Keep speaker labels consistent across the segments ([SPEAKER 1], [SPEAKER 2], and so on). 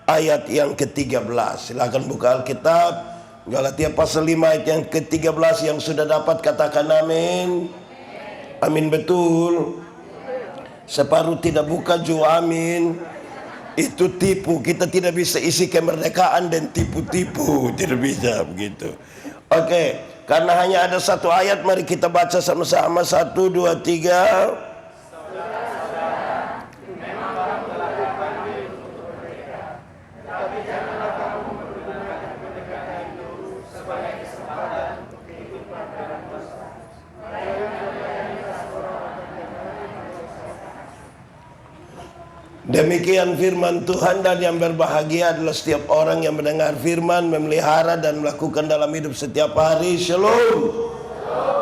[SPEAKER 1] ayat yang ke-13. Silakan buka Alkitab. Galatia pasal 5 ayat yang ke-13. Yang sudah dapat katakan amin. Amin betul. Separuh tidak buka juga amin. Itu tipu. Kita tidak bisa isi kemerdekaan dan tipu-tipu. Tidak bisa begitu. Oke, karena hanya ada satu ayat, mari kita baca sama-sama. 1, 2, 3. Demikian firman Tuhan, dan yang berbahagia adalah setiap orang yang mendengar firman, memelihara dan melakukan dalam hidup setiap hari. Shalom.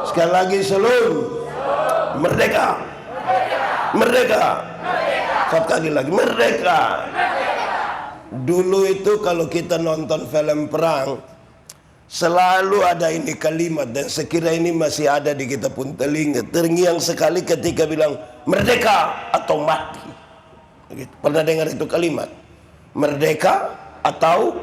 [SPEAKER 1] Sekali lagi shalom. Merdeka. Merdeka. Satu kali lagi merdeka. Dulu itu kalau kita nonton film perang, selalu ada ini kalimat, dan sekira ini masih ada di kita pun telinga. Terngiang sekali ketika bilang merdeka atau mati. Pernah dengar itu kalimat? Merdeka atau?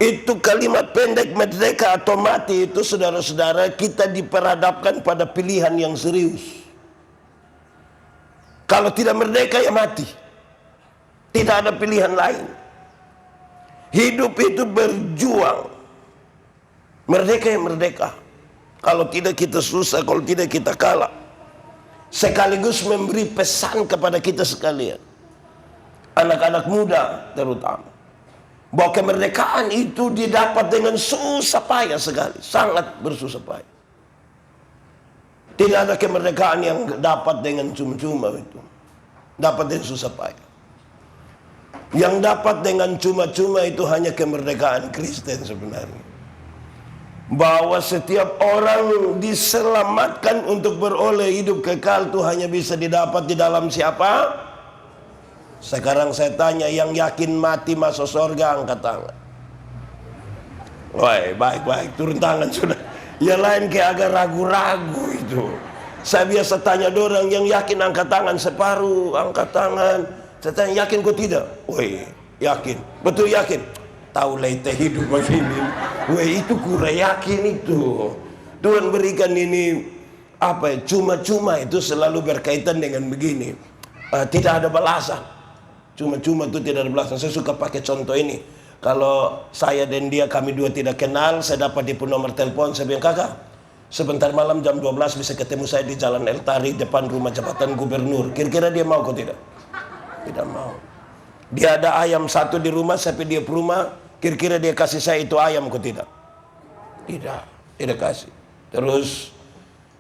[SPEAKER 1] Itu kalimat pendek, merdeka atau mati, itu saudara-saudara, kita diperhadapkan pada pilihan yang serius. Kalau tidak merdeka ya mati. Tidak ada pilihan lain. Hidup itu berjuang. Merdeka ya merdeka. Kalau tidak kita susah, kalau tidak kita kalah. Sekaligus memberi pesan kepada kita sekalian, anak-anak muda terutama, bahwa kemerdekaan itu didapat dengan susah payah sekali, sangat bersusah payah. Tidak ada kemerdekaan yang dapat dengan cuma-cuma itu, dapat dengan susah payah. Yang dapat dengan cuma-cuma itu hanya kemerdekaan Kristen sebenarnya. Bahwa setiap orang diselamatkan untuk beroleh hidup kekal itu hanya bisa didapat di dalam siapa? Sekarang saya tanya, yang yakin mati masuk surga angkat tangan. Woi, baik-baik, turun tangan sudah. Yang lain kayak agak ragu-ragu itu. Saya biasa tanya dorang, yang yakin angkat tangan, separuh angkat tangan. Saya tanya, yakin kok tidak? Woi, yakin. Betul yakin? Tahu lete hidup begini. Weh, itu kurang yakin itu. Tuhan berikan ini apa ya, cuma-cuma itu selalu berkaitan dengan begini. Tidak ada balasan. Cuma-cuma itu tidak ada balasan. Saya suka pakai contoh ini. Kalau saya dan dia, kami dua tidak kenal, saya dapat dia pun nomor telepon, saya bilang, kakak, sebentar malam jam 12 bisa ketemu saya di Jalan El Tari depan rumah jabatan gubernur. Kira-kira dia mau kok tidak? Tidak mau. Dia ada ayam satu di rumah, sampai dia ke rumah, kira-kira dia kasih saya itu ayam kok tidak? Tidak, tidak kasih. Terus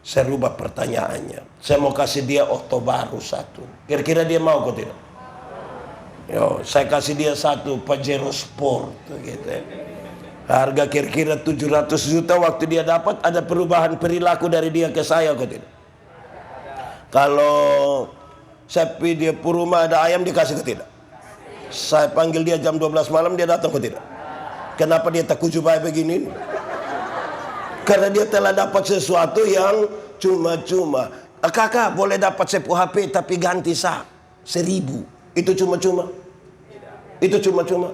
[SPEAKER 1] saya rubah pertanyaannya, saya mau kasih dia Otto baru satu, kira-kira dia mau kok tidak? Yo, saya kasih dia satu Pajero Sport gitu. Harga kira-kira 700 juta, waktu dia dapat ada perubahan perilaku dari dia ke saya kok tidak? Kalau saya pergi dia ke rumah ada ayam, dikasih kok tidak? Saya panggil dia jam 12 malam, dia datang kok tidak? Kenapa dia tak kucupai begini? Karena dia telah dapat sesuatu yang cuma-cuma. Kakak boleh dapat sepuh HP tapi ganti sah 1000. Itu cuma-cuma? Itu cuma-cuma?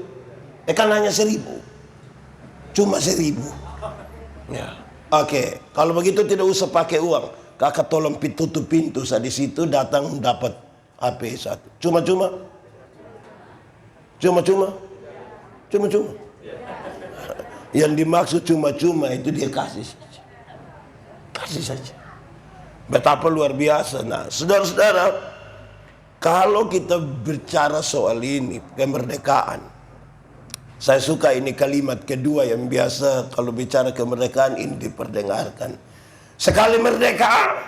[SPEAKER 1] Kan hanya 1000. Cuma 1000. Ya. Oke, kalau begitu tidak usah pakai uang. Kakak tolong tutup pintu, saya di situ datang dapat HP satu. Cuma-cuma? Cuma-cuma? Cuma-cuma? Yang dimaksud cuma-cuma itu dia kasih saja. Kasih saja. Betapa luar biasa. Nah, saudara-saudara, kalau kita bicara soal ini, kemerdekaan, saya suka ini kalimat kedua yang biasa kalau bicara kemerdekaan ini diperdengarkan. Sekali merdeka,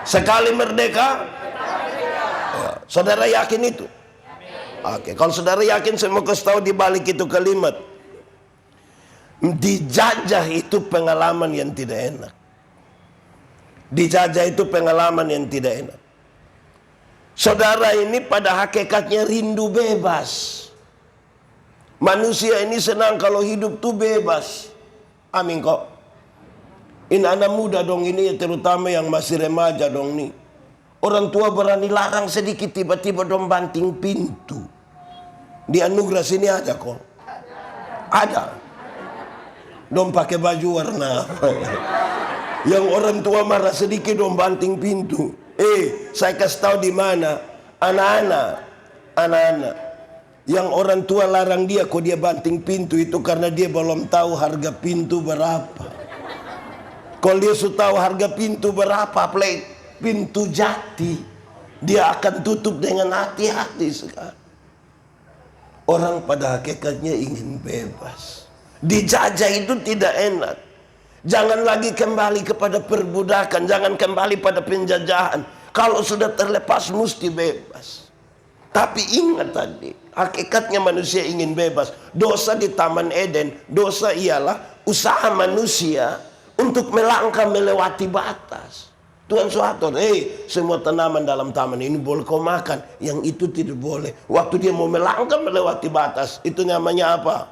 [SPEAKER 1] sekali merdeka. Ya, saudara yakin itu? Oke, kalau saudara yakin, saya mau kasih tahu di balik itu kalimat. Dijajah itu pengalaman yang tidak enak. Dijajah itu pengalaman yang tidak enak. Saudara ini pada hakikatnya rindu bebas. Manusia ini senang kalau hidup tuh bebas. Amin kok. Ini anak muda dong ini, terutama yang masih remaja dong nih. Orang tua berani larang sedikit, tiba-tiba dong banting pintu. Di anugerah sini ada kok. Ada. Dong pakai baju warna apa. Yang orang tua marah sedikit dong banting pintu. Saya kasih tahu di mana. Anak-anak. Yang orang tua larang dia kok dia banting pintu itu karena dia belum tahu harga pintu berapa. Kalau dia sudah tahu harga pintu berapa, pintu jati, dia akan tutup dengan hati-hati sekali. Orang pada hakikatnya ingin bebas. Dijajah itu tidak enak. Jangan lagi kembali kepada perbudakan. Jangan kembali pada penjajahan. Kalau sudah terlepas mesti bebas. Tapi ingat tadi, hakikatnya manusia ingin bebas. Dosa di Taman Eden, dosa ialah usaha manusia untuk melangkah melewati batas. Tuhan suatu, semua tanaman dalam taman ini boleh kau makan, yang itu tidak boleh. Waktu dia mau melangkah melewati batas, itu namanya apa?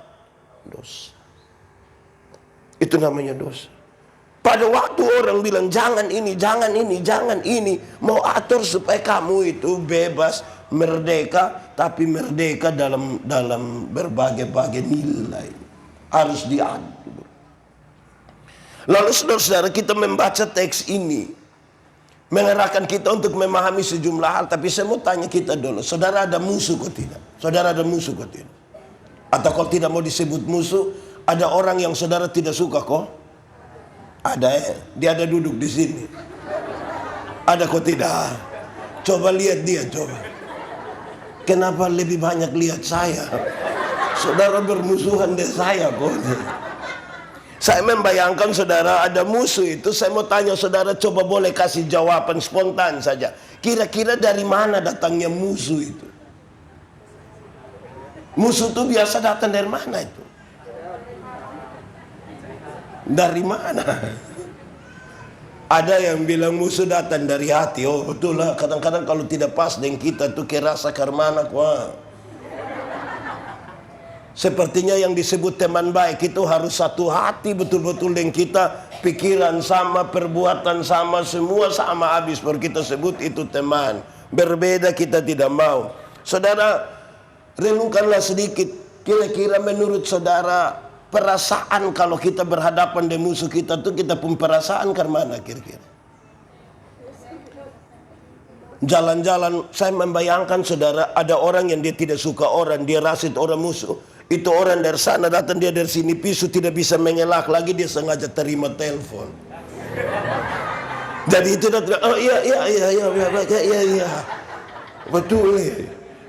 [SPEAKER 1] Dosa. Itu namanya dosa. Pada waktu orang bilang jangan ini, jangan ini, jangan ini, mau atur supaya kamu itu bebas, merdeka, tapi merdeka dalam berbagai-bagai nilai. Harus diatur. Lalu saudara-saudara, kita membaca teks ini mengarahkan kita untuk memahami sejumlah hal. Tapi saya mau tanya kita dulu, saudara ada musuh kok tidak? Saudara ada musuh kok tidak? Atau kalau tidak mau disebut musuh, ada orang yang saudara tidak suka kok? Ada dia ada duduk di sini. Ada kok tidak? Coba lihat dia, coba. Kenapa lebih banyak lihat saya? Saudara bermusuhan dengan saya kok. Saya membayangkan saudara ada musuh itu. Saya mau tanya saudara, coba boleh kasih jawaban spontan saja. Kira-kira dari mana datangnya musuh itu? Musuh itu biasa datang dari mana itu? Dari mana? Ada yang bilang musuh datang dari hati. Oh betul lah, kadang-kadang kalau tidak pas dengan kita tuh kerasa karmana kuah. Sepertinya yang disebut teman baik itu harus satu hati betul-betul dengan kita. Pikiran sama, perbuatan sama, semua sama habis baru kita sebut itu teman. Berbeda kita tidak mau. Saudara, renungkanlah sedikit. Kira-kira menurut saudara, perasaan kalau kita berhadapan dengan musuh kita tuh kita pun perasaan ke mana kira-kira? Jalan-jalan, saya membayangkan saudara, ada orang yang dia tidak suka orang, dia rasit orang musuh. Itu orang dari sana datang, dia dari sini pisu, tidak bisa mengelak lagi, dia sengaja terima telepon. Jadi itu datang, oh iya, betul.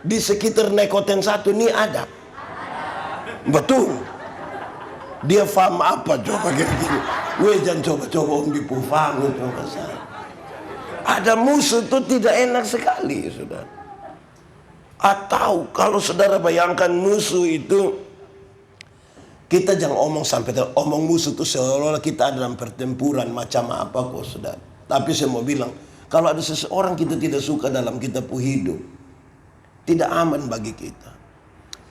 [SPEAKER 1] Di sekitar Nekoten 1 ini ada. Betul. Dia paham apa coba gini. Jangan coba-coba om dipufang coba saya. Ada musuh itu tidak enak sekali, saudara. Atau kalau saudara bayangkan musuh itu, kita jangan omong sampai omong musuh itu seolah-olah kita ada dalam pertempuran macam apa kok, saudara. Tapi saya mau bilang, kalau ada seseorang kita tidak suka dalam kita hidup, tidak aman bagi kita.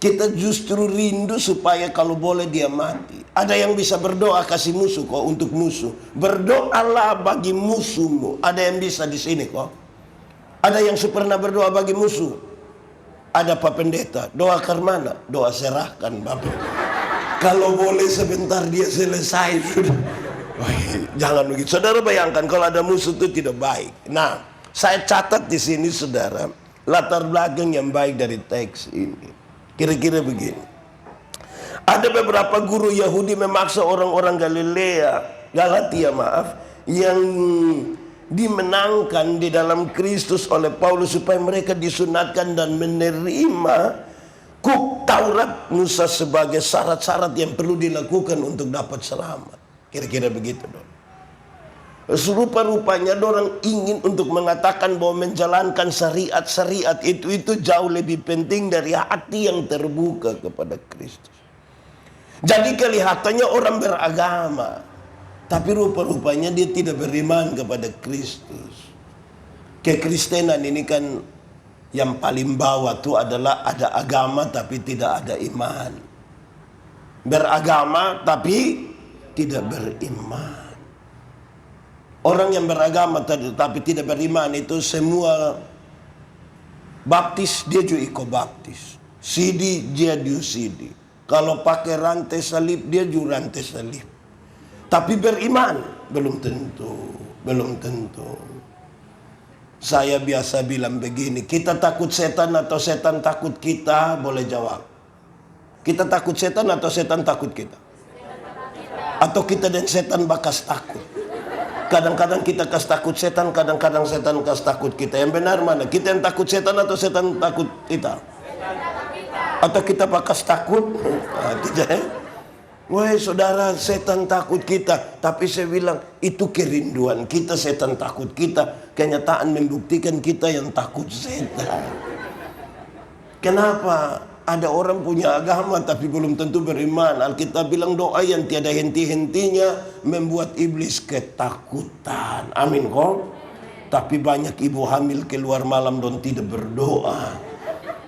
[SPEAKER 1] Kita justru rindu supaya kalau boleh dia mati. Ada yang bisa berdoa kasih musuh kok untuk musuh. Berdoalah bagi musuhmu. Ada yang bisa di sini kok. Ada yang pernah berdoa bagi musuh. Ada Pak Pendeta, doa karmana, doa serahkan Bapak. Kalau boleh sebentar dia selesai sudah. Jangan begitu. Saudara bayangkan kalau ada musuh itu tidak baik. Nah, saya catat di sini saudara, latar belakang yang baik dari teks ini. Kira-kira begini. Ada beberapa guru Yahudi memaksa orang-orang Galatia yang dimenangkan di dalam Kristus oleh Paulus supaya mereka disunatkan dan menerima Kuk Taurat Musa sebagai syarat-syarat yang perlu dilakukan untuk dapat selamat. Kira-kira begitu dong. Serupa-rupanya orang ingin untuk mengatakan bahwa menjalankan syariat-syariat itu jauh lebih penting dari hati yang terbuka kepada Kristus. Jadi kelihatannya orang beragama, tapi rupa-rupanya dia tidak beriman kepada Kristus. Kekristenan ini kan yang paling bawah itu adalah ada agama tapi tidak ada iman. Beragama tapi tidak beriman. Orang yang beragama tetapi tidak beriman itu semua baptis, dia juga ikut baptis. Sidi, dia sidi. Kalau pakai rantai salib, dia juga rantai salib. Tapi beriman, belum tentu. Belum tentu. Saya biasa bilang begini, kita takut setan atau setan takut kita? Boleh jawab. Kita takut setan atau setan takut kita? Atau kita dan setan bakas takut? Kadang-kadang kita kas takut setan, kadang-kadang setan kas takut kita. Yang benar mana? Kita yang takut setan atau setan takut kita? Atau kita bakas takut? Nah, tidak ya? Wah saudara, setan takut kita. Tapi saya bilang, itu kerinduan kita, setan takut kita. Kenyataan membuktikan kita yang takut setan. Kenapa? Ada orang punya agama tapi belum tentu beriman. Alkitab bilang doa yang tiada henti-hentinya membuat iblis ketakutan. Amin kok. Tapi banyak ibu hamil keluar malam don tidak berdoa.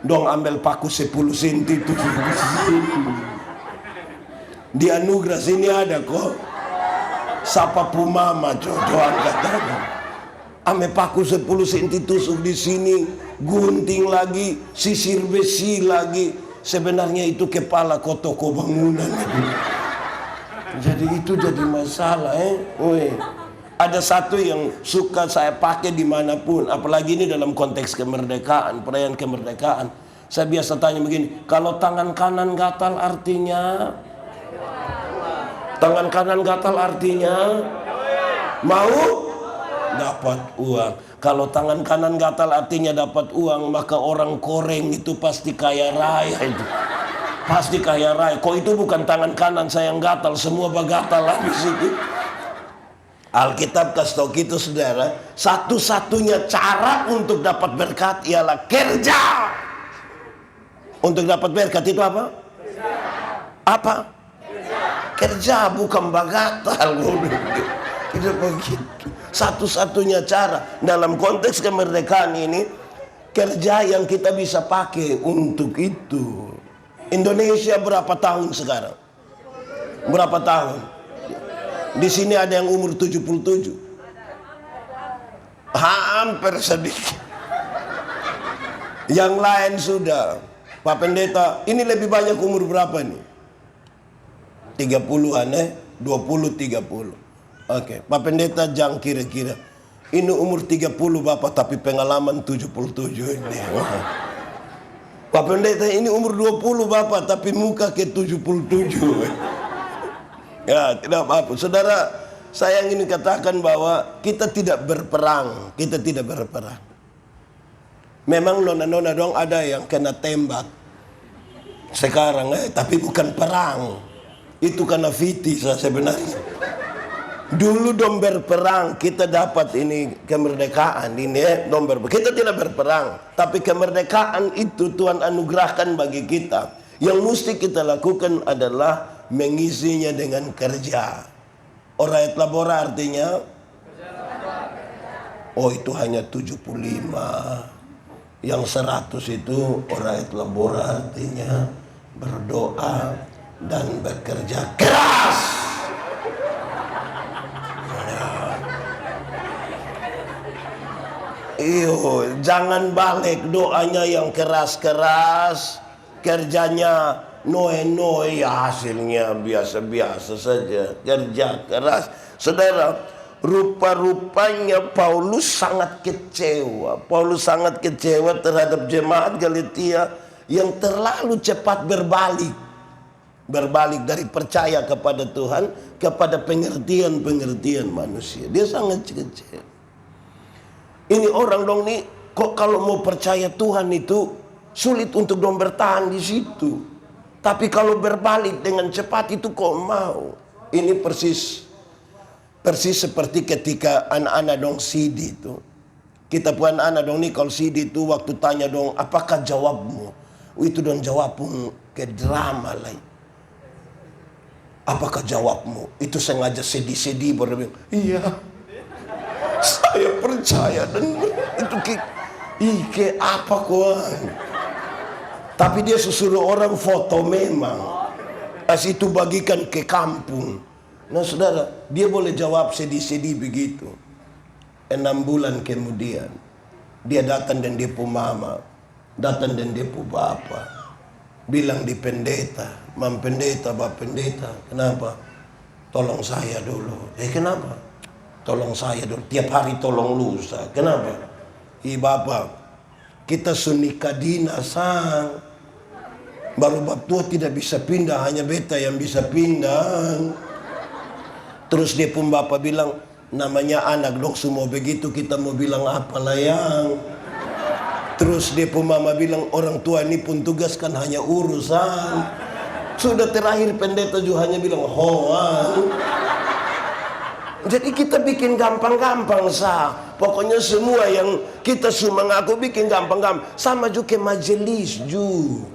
[SPEAKER 1] Dong ambil paku 10 cm itu. Di anugerah sini ada kok. Sapa pumama jodoh angkat tangan. Ame paku 10 cm tusuk di sini. Gunting lagi, sisir besi lagi. Sebenarnya itu kepala toko bangunan. Jadi itu jadi masalah Ada satu yang suka saya pakai dimanapun, apalagi ini dalam konteks kemerdekaan, perayaan kemerdekaan. Saya biasa tanya begini, kalau tangan kanan gatal artinya? Tangan kanan gatal artinya? Mau? Dapat uang. Kalau tangan kanan gatal artinya dapat uang, maka orang koreng itu pasti kaya raya itu. Pasti kaya raya. Kok itu bukan tangan kanan saya yang gatal, semua bagatal habis itu. Alkitab kasih tahu gitu saudara, satu-satunya cara untuk dapat berkat ialah kerja. Untuk dapat berkat itu apa? Apa? Kerja, bukan bagatal. Tidak begitu. Satu-satunya cara dalam konteks kemerdekaan ini, kerja yang kita bisa pakai untuk itu. Indonesia berapa tahun sekarang? Berapa tahun? Di sini ada yang umur 77. Hampir sedikit. Yang lain sudah. Pak Pendeta, ini lebih banyak umur berapa nih? 30-an 20-30. Oke, Pak Pendeta jang kira-kira. Ini umur 30 Bapak tapi pengalaman 77 ini. Pak Pendeta ini umur 20 Bapak tapi muka ke 77. Ya, tidak apa-apa. Saudara, saya ingin katakan bahwa kita tidak berperang. Kita tidak berperang. Memang nona-nona dong ada yang kena tembak. Sekarang tapi bukan perang. Itu karena fitis sebenarnya. Dulu dong berperang, kita dapat ini kemerdekaan ini dong berperang. Kita tidak berperang, tapi kemerdekaan itu Tuhan anugerahkan bagi kita. Yang mesti kita lakukan adalah mengisinya dengan kerja. Orayat labora artinya itu hanya 75. Yang 100 itu orayat labora artinya berdoa dan bekerja keras. Jangan balik doanya yang keras-keras, kerjanya noe-noe, ya hasilnya biasa-biasa saja. Kerja keras. Saudara, rupa-rupanya Paulus sangat kecewa. Paulus sangat kecewa terhadap jemaat Galatia yang terlalu cepat berbalik. Berbalik dari percaya kepada Tuhan kepada pengertian-pengertian manusia. Dia sangat kecewa. Ini orang dong nih, kok kalau mau percaya Tuhan itu sulit untuk dong bertahan di situ. Tapi kalau berbalik dengan cepat itu kok mau. Ini persis seperti ketika anak-anak dong sidi itu. Kita pun anak dong nih kalau sidi itu waktu tanya dong apakah jawabmu? Itu dong jawab pun ke drama lain. Apakah jawabmu? Itu sengaja sedih-sedih baru bilang, iya. Saya percaya dan itu ke apa kuan. Tapi dia suruh orang foto memang. As itu bagikan ke kampung. Nah saudara, dia boleh jawab sedih-sedih begitu. 6 bulan kemudian dia datang dan dia pu mama, datang dan dia pu bapa, bilang di pendeta, mam pendeta, bap pendeta, kenapa? Tolong saya dulu. Kenapa? Tolong saya dulu. Tiap hari tolong lusa. Kenapa? Bapak, kita sunika dina sang. Baru bab tua tidak bisa pindah, hanya beta yang bisa pindah. Terus dia pun bapak bilang, namanya anak dok semua begitu, kita mau bilang apa layang. Terus dia pun mama bilang, orang tua ini pun tugas kan hanya urusan. Sudah terakhir pendeta juga hanya bilang hoan. Jadi kita bikin gampang-gampang sah. Pokoknya semua yang kita semua ngaku bikin gampang-gampang. Sama juga majelis ju.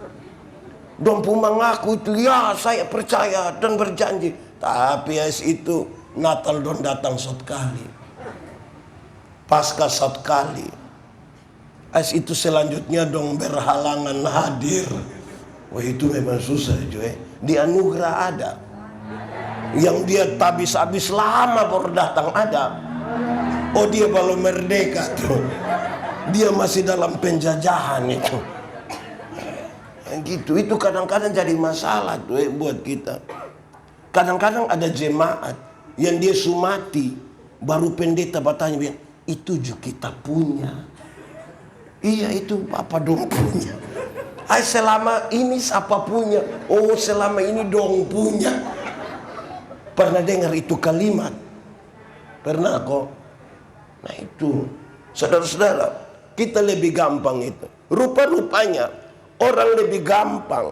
[SPEAKER 1] Dong pun mengaku itu ya saya percaya dan berjanji. Tapi as itu Natal don datang satu kali, Paskah satu kali. As itu selanjutnya dong berhalangan hadir. Wah itu memang susah juga. Di anugerah ada. Yang dia habis lama baru datang ada. Oh dia belum merdeka tuh. Dia masih dalam penjajahan itu. Gitu. Itu kadang-kadang jadi masalah tuh buat kita. Kadang-kadang ada jemaat yang dia sumati, baru pendeta bertanya, itu juga kita punya. Iya itu apa dong punya. Selama ini siapa punya? Oh selama ini dong punya. Pernah dengar itu kalimat? Pernah kok? Nah itu, saudara-saudara, kita lebih gampang itu. Rupa-rupanya orang lebih gampang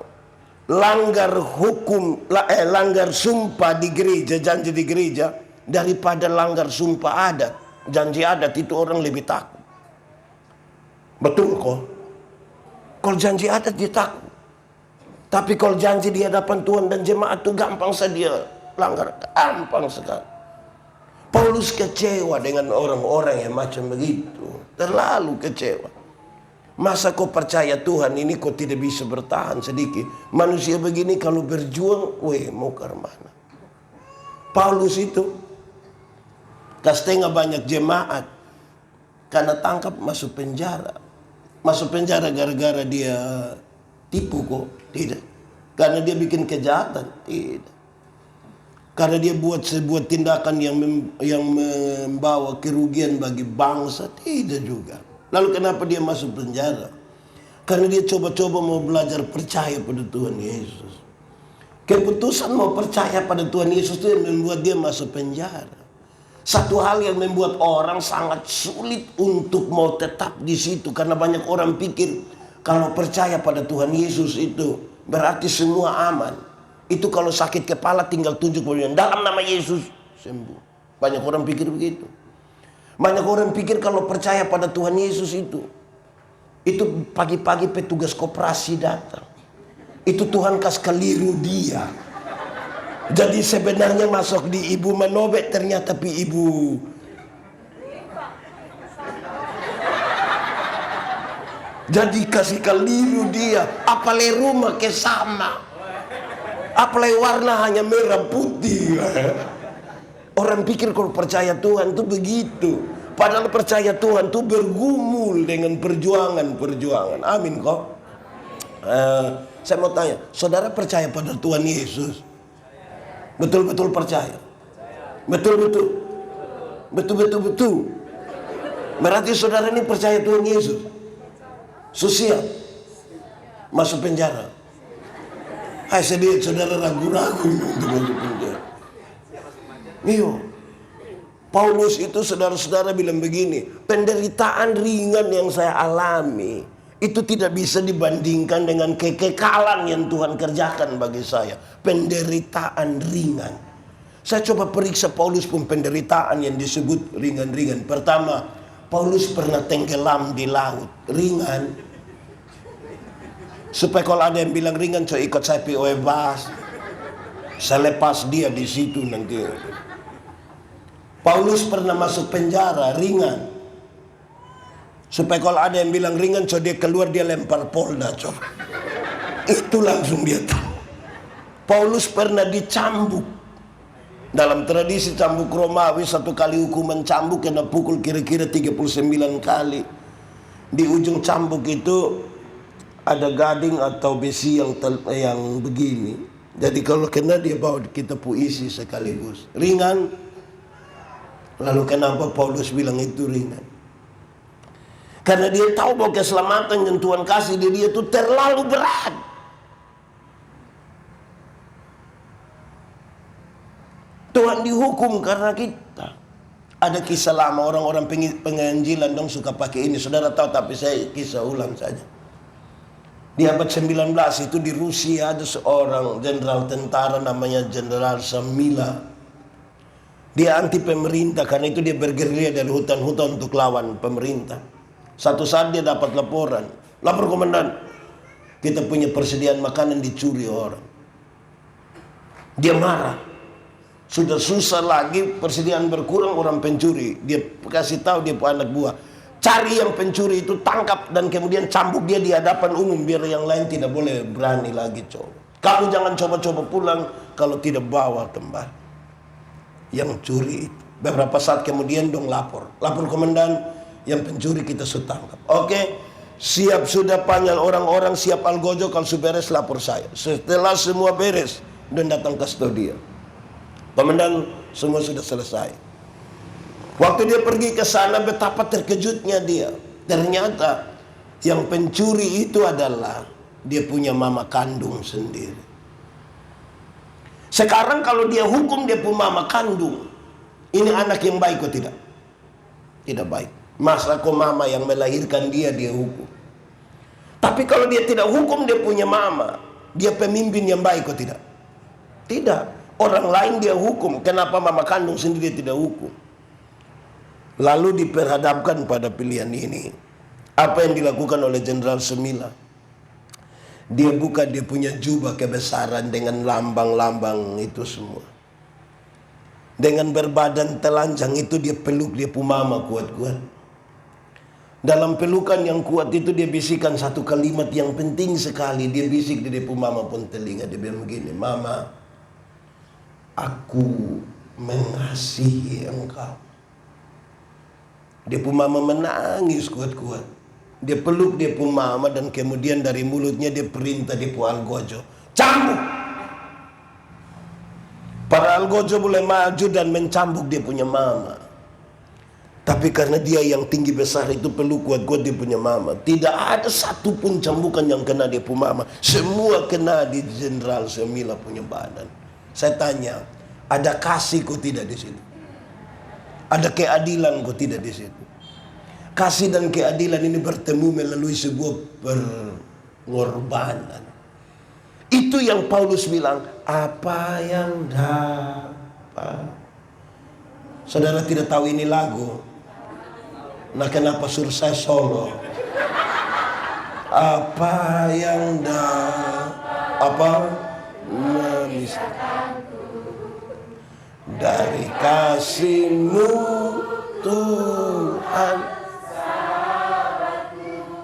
[SPEAKER 1] langgar hukum, langgar sumpah di gereja, janji di gereja, daripada langgar sumpah adat. Janji adat itu orang lebih takut. Betul kok? Kalau janji adat dia takut. Tapi kalau janji di hadapan Tuhan dan jemaat itu gampang saja dia langgar, gampang sekali. Paulus kecewa dengan orang-orang yang macam begitu. Terlalu kecewa. Masa kau percaya Tuhan ini kau tidak bisa bertahan sedikit. Manusia begini kalau berjuang, mau ke mana? Paulus itu setengah banyak jemaat karena tangkap masuk penjara. Masuk penjara gara-gara dia tipu kok? Tidak. Karena dia bikin kejahatan? Tidak. Karena dia buat sebuah tindakan yang membawa kerugian bagi bangsa? Tidak juga. Lalu kenapa dia masuk penjara? Karena dia coba-coba mau belajar percaya pada Tuhan Yesus. Keputusan mau percaya pada Tuhan Yesus itu yang membuat dia masuk penjara. Satu hal yang membuat orang sangat sulit untuk mau tetap di situ. Karena banyak orang pikir kalau percaya pada Tuhan Yesus itu berarti semua aman. Itu kalau sakit kepala tinggal tunjuk dalam nama Yesus sembuh. Banyak orang pikir begitu. Banyak orang pikir kalau percaya pada Tuhan Yesus itu pagi-pagi petugas koperasi datang. Itu Tuhan kas keliru dia. Jadi sebenarnya masuk di ibu menobek ternyata ibu. Jadi kasih keliru dia. Apalagi rumah ke sama. Apalagi warna hanya merah putih. Orang pikir kalau percaya Tuhan itu begitu. Padahal percaya Tuhan itu bergumul dengan perjuangan-perjuangan. Amin kok. Saya mau tanya, saudara percaya pada Tuhan Yesus? Betul-betul percaya? Betul-betul? Betul-betul? Berarti saudara ini percaya Tuhan Yesus? Sosial? Masuk penjara? Saya lihat saudara ragu-ragu untuk masuk penjara. Iya. Paulus itu saudara-saudara bilang begini, penderitaan ringan yang saya alami itu tidak bisa dibandingkan dengan kekekalan yang Tuhan kerjakan bagi saya. Penderitaan ringan. Saya coba periksa Paulus pun penderitaan yang disebut ringan-ringan. Pertama, Paulus pernah tenggelam di laut. Ringan. Supaya kalau ada yang bilang ringan, so ikut saya POE Bas. Saya lepas dia di situ nanti. Paulus pernah masuk penjara, ringan. Supaya kalau ada yang bilang ringan, so dia keluar dia lempar polda, so. Itu langsung dia tahu. Paulus pernah dicambuk. Dalam tradisi cambuk Romawi, satu kali hukuman cambuk kena pukul kira-kira 39 kali. Di ujung cambuk itu ada gading atau besi yang begini. Jadi kalau kena dia bawa kita puisi sekaligus. Ringan. Lalu kenapa Paulus bilang itu ringan? Karena dia tahu bahwa keselamatan yang Tuhan kasih dia itu terlalu berat. Tuhan dihukum karena kita. Ada kisah lama, orang-orang penginjilan dong suka pakai ini. Saudara tahu, tapi saya kisah ulang saja. Di abad 19 itu di Rusia ada seorang jenderal tentara namanya Jenderal Samila. Dia anti pemerintah, karena itu dia bergerilya dari hutan-hutan untuk lawan pemerintah. Satu saat dia dapat laporan. Lapor komandan, kita punya persediaan makanan dicuri orang. Dia marah. Sudah susah lagi, persediaan berkurang, orang pencuri. Dia kasih tahu dia anak buah, cari yang pencuri itu, tangkap dan kemudian cambuk dia di hadapan umum biar yang lain tidak boleh berani lagi coba. Kamu jangan coba-coba pulang kalau tidak bawa kembali yang curi itu. Beberapa saat kemudian dong lapor komandan, yang pencuri kita sudah tangkap. Oke, siap sudah panggil orang-orang, siap algojo, kalau sudah beres lapor saya. Setelah semua beres, dan datang kustodian. Komandan, semua sudah selesai. Waktu dia pergi ke sana, betapa terkejutnya dia. Ternyata yang pencuri itu adalah dia punya mama kandung sendiri. Sekarang kalau dia hukum dia punya mama kandung, ini anak yang baik atau tidak? Tidak baik. Masa kok mama yang melahirkan dia hukum? Tapi kalau dia tidak hukum dia punya mama, dia pemimpin yang baik atau tidak? Tidak. Orang lain dia hukum, kenapa mama kandung sendiri tidak hukum? Lalu diperhadapkan pada pilihan ini. Apa yang dilakukan oleh Jenderal Semila? Dia buka dia punya jubah kebesaran dengan lambang-lambang itu semua. Dengan berbadan telanjang itu dia peluk dia punya mama kuat-kuat. Dalam pelukan yang kuat itu dia bisikan satu kalimat yang penting sekali. Dia bisik di dia punya mama pun telinga. Dia bilang begini, mama, aku mengasihi engkau. Dia pun mama menangis kuat-kuat. Dia peluk dia pun mama dan kemudian dari mulutnya dia perintah dia pun algojo, cambuk. Para algojo boleh maju dan mencambuk dia punya mama. Tapi karena dia yang tinggi besar itu peluk kuat-kuat dia punya mama, tidak ada satupun cambukan yang kena dia pun mama. Semua kena di Jenderal Semila punya badan. Saya tanya, ada kasih kok tidak di situ? Ada keadilan kok tidak di situ? Kasih dan keadilan ini bertemu melalui sebuah pengorbanan. Itu yang Paulus bilang, apa yang dapat. Saudara tidak tahu ini lagu? Nah kenapa suruh saya solo? Apa yang dari kasih-Mu Tuhan.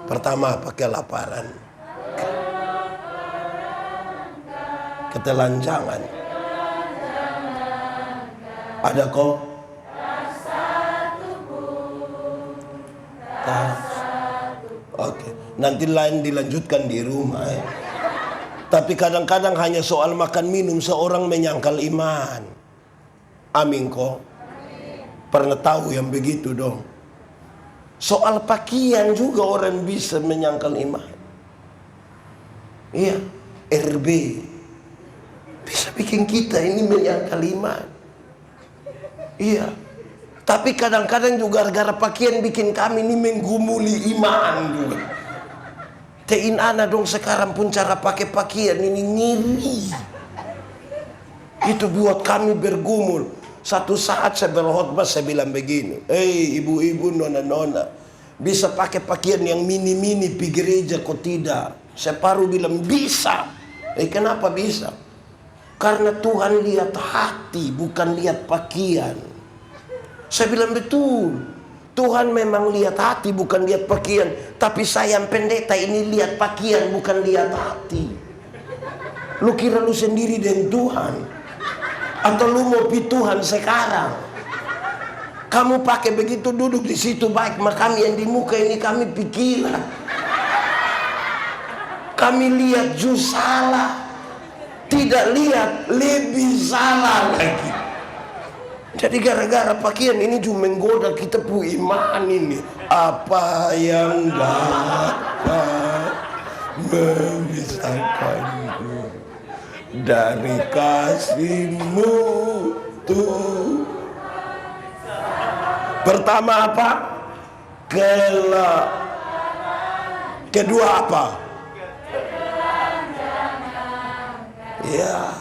[SPEAKER 1] Pertama pakai laparan, ketelanjangan. Ada kok? Oke, nanti lain dilanjutkan di rumah ya. Tapi kadang-kadang hanya soal makan minum seorang menyangkal iman. Amin kok. Pernah tahu yang begitu dong. Soal pakaian juga orang bisa menyangkal iman. Iya, RB bisa bikin kita ini menyangkal iman. Iya. Tapi kadang-kadang juga gara-gara pakaian bikin kami ini menggumuli iman juga. Tein ana dong sekarang pun cara pakai pakaian ini ngiri. Itu buat kami bergumul. Satu saat saya berkhotbah saya bilang begini, ibu-ibu, nona-nona, bisa pakai pakaian yang mini-mini di gereja kok tidak? Saya baru bilang bisa. Kenapa bisa? Karena Tuhan lihat hati, bukan lihat pakaian. Saya bilang betul. Tuhan memang lihat hati, bukan lihat pakaian. Tapi saya yang pendeta ini lihat pakaian, bukan lihat hati. Lu kira lu sendiri dengan Tuhan? Atau lu mau pi Tuhan sekarang? Kamu pakai begitu duduk di situ baik, maka kami yang di muka ini kami pikiran. Kami lihat jus salah, tidak lihat lebih salah lagi. Jadi gara-gara pakaian ini cuma menggoda kita pu iman ini. Apa yang dapat memisahkanku dari kasih-Mu Tuhan? Pertama apa? Kedua apa? Ya.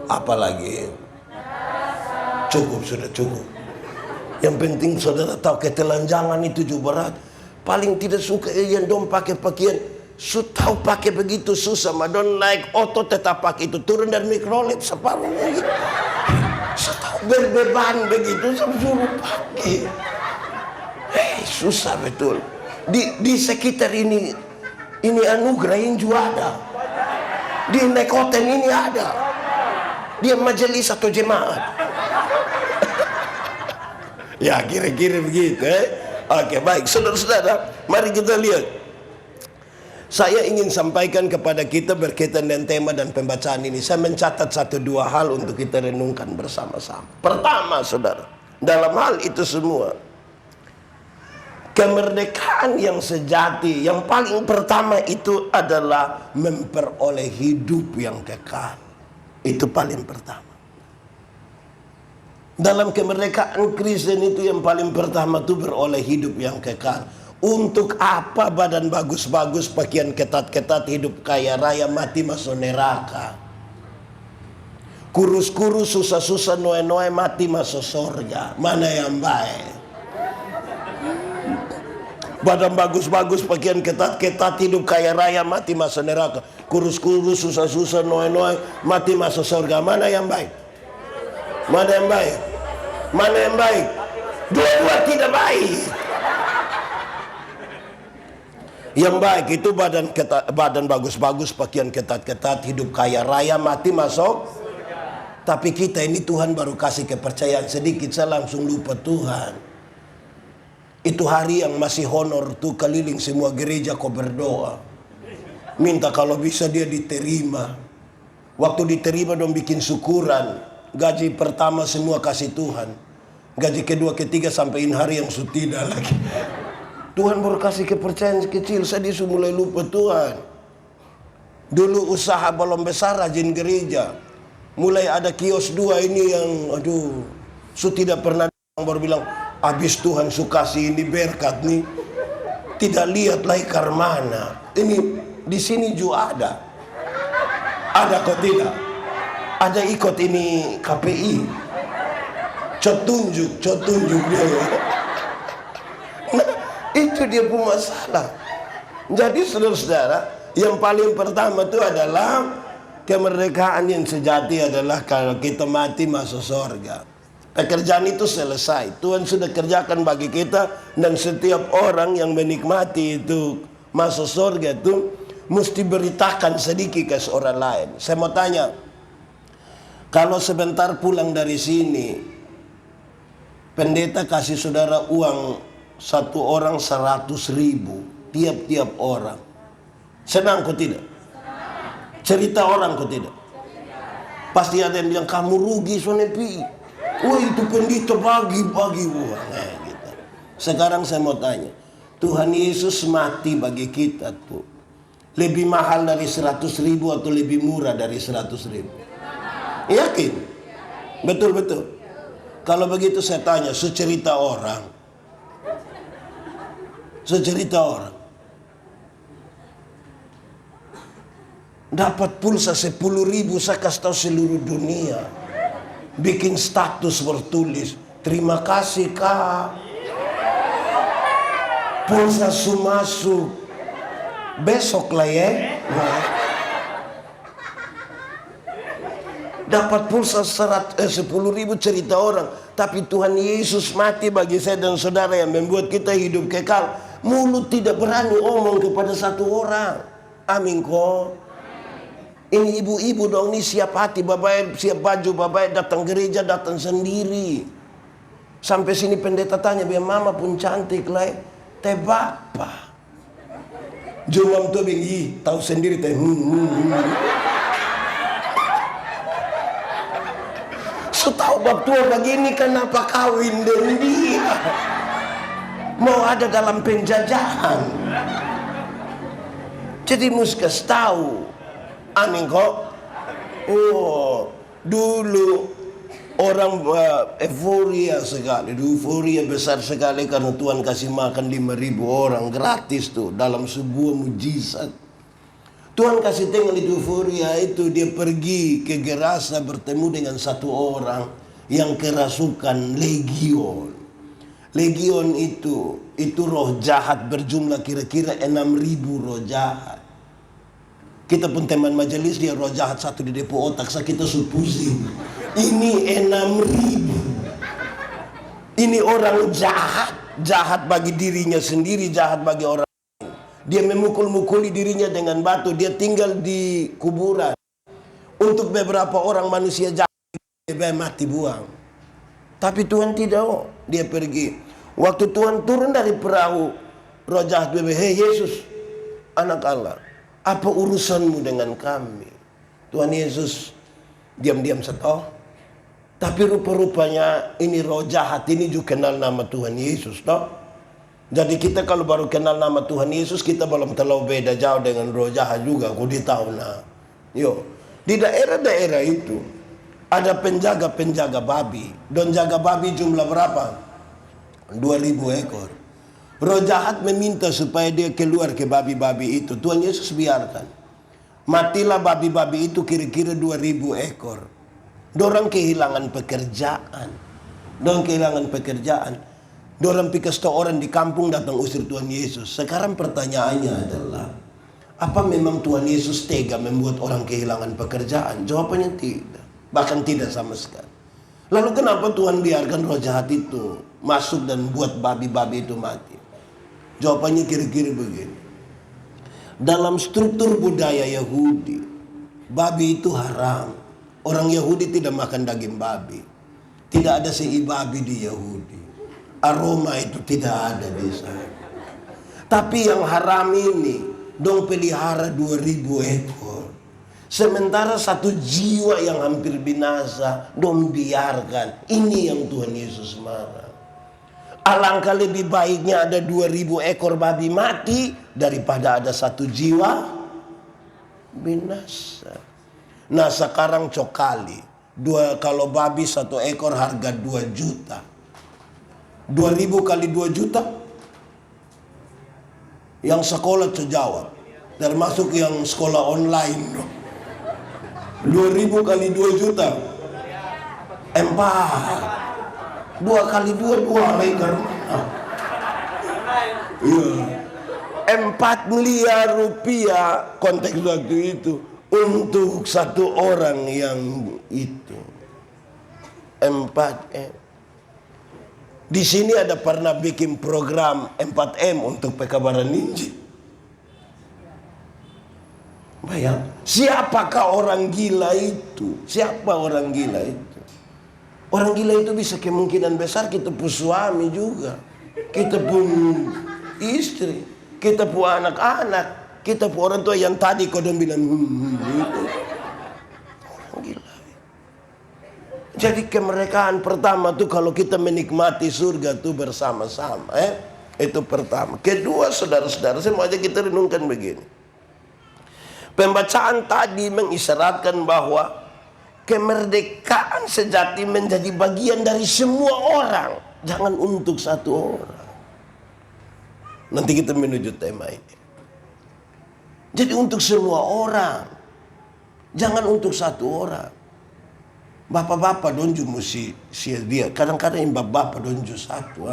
[SPEAKER 1] Apa lagi? Cukup, sudah cukup. Yang penting saudara tahu ketelanjangan itu juga berat. Paling tidak suka yang dong pakai pakaian. Tahu pakai begitu susah. Madon naik otot tetap pakai itu. Turun dari mikrolet separuh lagi. Tahu berbeban begitu suruh pakai. Susah betul. Di sekitar ini anugerah yang juga ada. Di Nekoten ini ada. Dia majelis atau jemaat. Ya kira-kira begitu. Oke, baik saudara-saudara, mari kita lihat. Saya ingin sampaikan kepada kita berkaitan dengan tema dan pembacaan ini. Saya mencatat 1-2 hal untuk kita renungkan bersama-sama. Pertama saudara, dalam hal itu semua, kemerdekaan yang sejati, yang paling pertama itu adalah memperoleh hidup yang kekal. Itu paling pertama. Dalam kemerdekaan Kristen itu yang paling pertama itu beroleh hidup yang kekal. Untuk apa badan bagus-bagus, pakaian ketat-ketat, hidup kaya raya, mati masuk neraka? Kurus-kurus, susah-susah, noe-noe, mati masuk surga. Mana yang baik? Badan bagus-bagus, pakaian ketat-ketat, hidup kaya raya, mati masuk neraka. Kurus-kurus, susah-susah, noe-noe, mati masuk surga. Mana yang baik? Mana yang baik? Mana yang baik? Dua-dua tidak baik. Yang baik itu badan bagus-bagus, pakaian ketat-ketat, hidup kaya raya, mati masuk. Tapi kita ini Tuhan baru kasih kepercayaan sedikit, saya langsung lupa Tuhan. Itu hari yang masih honor tuh, keliling semua gereja kau berdoa. Minta kalau bisa dia diterima. Waktu diterima dong bikin syukuran. Gaji pertama semua kasih Tuhan. Gaji kedua, ketiga sampein hari yang tidak lagi. Tuhan baru kasih kepercayaan kecil. Saya mulai lupa Tuhan. Dulu usaha belum besar rajin gereja. Mulai ada kios 2 ini yang tidak pernah baru bilang, habis Tuhan sukasi ini berkat nih. Tidak lihat lagi karmana. Ini di sini juga ada. Ada kok tidak? Ada ikut ini KPI. Cot tunjuk dia. Nah, itu dia pun masalah. Jadi saudara-saudara, yang paling pertama itu adalah kemerdekaan yang sejati adalah kalau kita mati masuk surga. Pekerjaan itu selesai. Tuhan sudah kerjakan bagi kita. Dan setiap orang yang menikmati itu masuk surga itu mesti beritakan sedikit ke orang lain. Saya mau tanya, kalau sebentar pulang dari sini, pendeta kasih saudara uang satu orang 100.000 tiap-tiap orang, senang kok tidak? Cerita orang kok tidak? Pasti ada yang bilang kamu rugi soalnya pi. Wah itu pendeta bagi-bagi uang. Gitu. Sekarang saya mau tanya, Tuhan Yesus mati bagi kita tuh lebih mahal dari 100.000 atau lebih murah dari 100.000? Yakin? Betul-betul. Kalau begitu saya tanya, secerita orang dapat pulsa 10.000, saya kasih tahu seluruh dunia. Bikin status bertulis, terima kasih Kak, pulsa masuk besok lah ya. Dapat pulsa 10.000 cerita orang. Tapi Tuhan Yesus mati bagi saya dan saudara yang membuat kita hidup kekal. Mulut tidak berani omong kepada satu orang. Amin kok. Ini ibu-ibu dong, ini siap hati, bapak siap baju, bapak datang gereja, datang sendiri. Sampai sini pendeta tanya, biar mama pun cantik lah. Teh bapak. Jual tuh bingi, tahu sendiri teh. So tahu bab tua begini kenapa kawin dengan dia? Mau ada dalam penjajahan. Jadi muskas tahu. Amin kok. Oh, dulu orang euforia sekali, euforia besar sekali karena Tuhan kasih makan 5.000 orang gratis tuh dalam sebuah mujizat. Tuhan kasih tinggal di euforia itu, dia pergi ke Gerasa bertemu dengan satu orang yang kerasukan legion. Legion itu roh jahat berjumlah kira-kira 6.000 roh jahat. Kita pun teman majelis, dia roh jahat satu di depo otak, kita pusing. Ini 6.000. Ini orang jahat. Jahat bagi dirinya sendiri, jahat bagi orang lain. Dia memukul-mukuli dirinya dengan batu. Dia tinggal di kuburan. Untuk beberapa orang manusia jahat, dia mati buang. Tapi Tuhan tidak, dia pergi. Waktu Tuhan turun dari perahu, roh jahat berkata, "Hei Yesus, anak Allah, apa urusanmu dengan kami?" Tuhan Yesus diam-diam setoh. Tapi rupa-rupanya ini roh jahat ini juga kenal nama Tuhan Yesus, toh. Jadi kita kalau baru kenal nama Tuhan Yesus, kita belum terlalu beda jauh dengan roh jahat juga. Kau tahu nah. Yo, di daerah-daerah itu ada penjaga-penjaga babi. Dan jaga babi jumlah berapa? 2.000 ekor. Roh jahat meminta supaya dia keluar ke babi-babi itu. Tuhan Yesus biarkan. Matilah babi-babi itu kira-kira 2.000 ekor. Dorang kehilangan pekerjaan. Dorang pikir orang di kampung datang usir Tuhan Yesus. Sekarang pertanyaannya adalah, apa memang Tuhan Yesus tega membuat orang kehilangan pekerjaan? Jawabannya tidak. Bahkan tidak sama sekali. Lalu kenapa Tuhan biarkan roh jahat itu masuk dan buat babi-babi itu mati? Jawabannya kira-kira begini. Dalam struktur budaya Yahudi, babi itu haram. Orang Yahudi tidak makan daging babi. Tidak ada sei babi di Yahudi. Aroma itu tidak ada di sana. Tapi yang haram ini, dong pelihara 2.000 ekor. Sementara satu jiwa yang hampir binasa, dong biarkan. Ini yang Tuhan Yesus marah. Alangkah lebih baiknya ada 2.000 ekor babi mati daripada ada satu jiwa binasa. Nah sekarang cokali. Kalau babi satu ekor harga 2 juta. 2.000 kali 2 juta. Yang sekolah sejawab. Termasuk yang sekolah online. 2.000 kali 2 juta. 4. 2 kali 2 lebar. Iya. 4 miliar rupiah konteks waktu itu untuk satu orang yang itu. 4M. Di sini ada pernah bikin program 4M untuk pekabaran ninja. Bayang, siapakah orang gila itu? Siapa orang gila itu? Orang gila itu bisa kemungkinan besar kita pun suami juga. Kita pun istri. Kita pun anak-anak. Kita pun orang tua yang tadi kau bilang gitu. Orang gila. Jadi kemerdekaan pertama tuh kalau kita menikmati surga tuh bersama-sama. Itu pertama. Kedua saudara-saudara, saya mau aja kita renungkan begini. Pembacaan tadi mengisyaratkan bahwa kemerdekaan sejati menjadi bagian dari semua orang. Jangan untuk satu orang. Nanti kita menuju tema ini. Jadi untuk semua orang. Jangan untuk satu orang. Bapak-bapak donju mesti dia. Kadang-kadang yang bapak-bapak donju satu.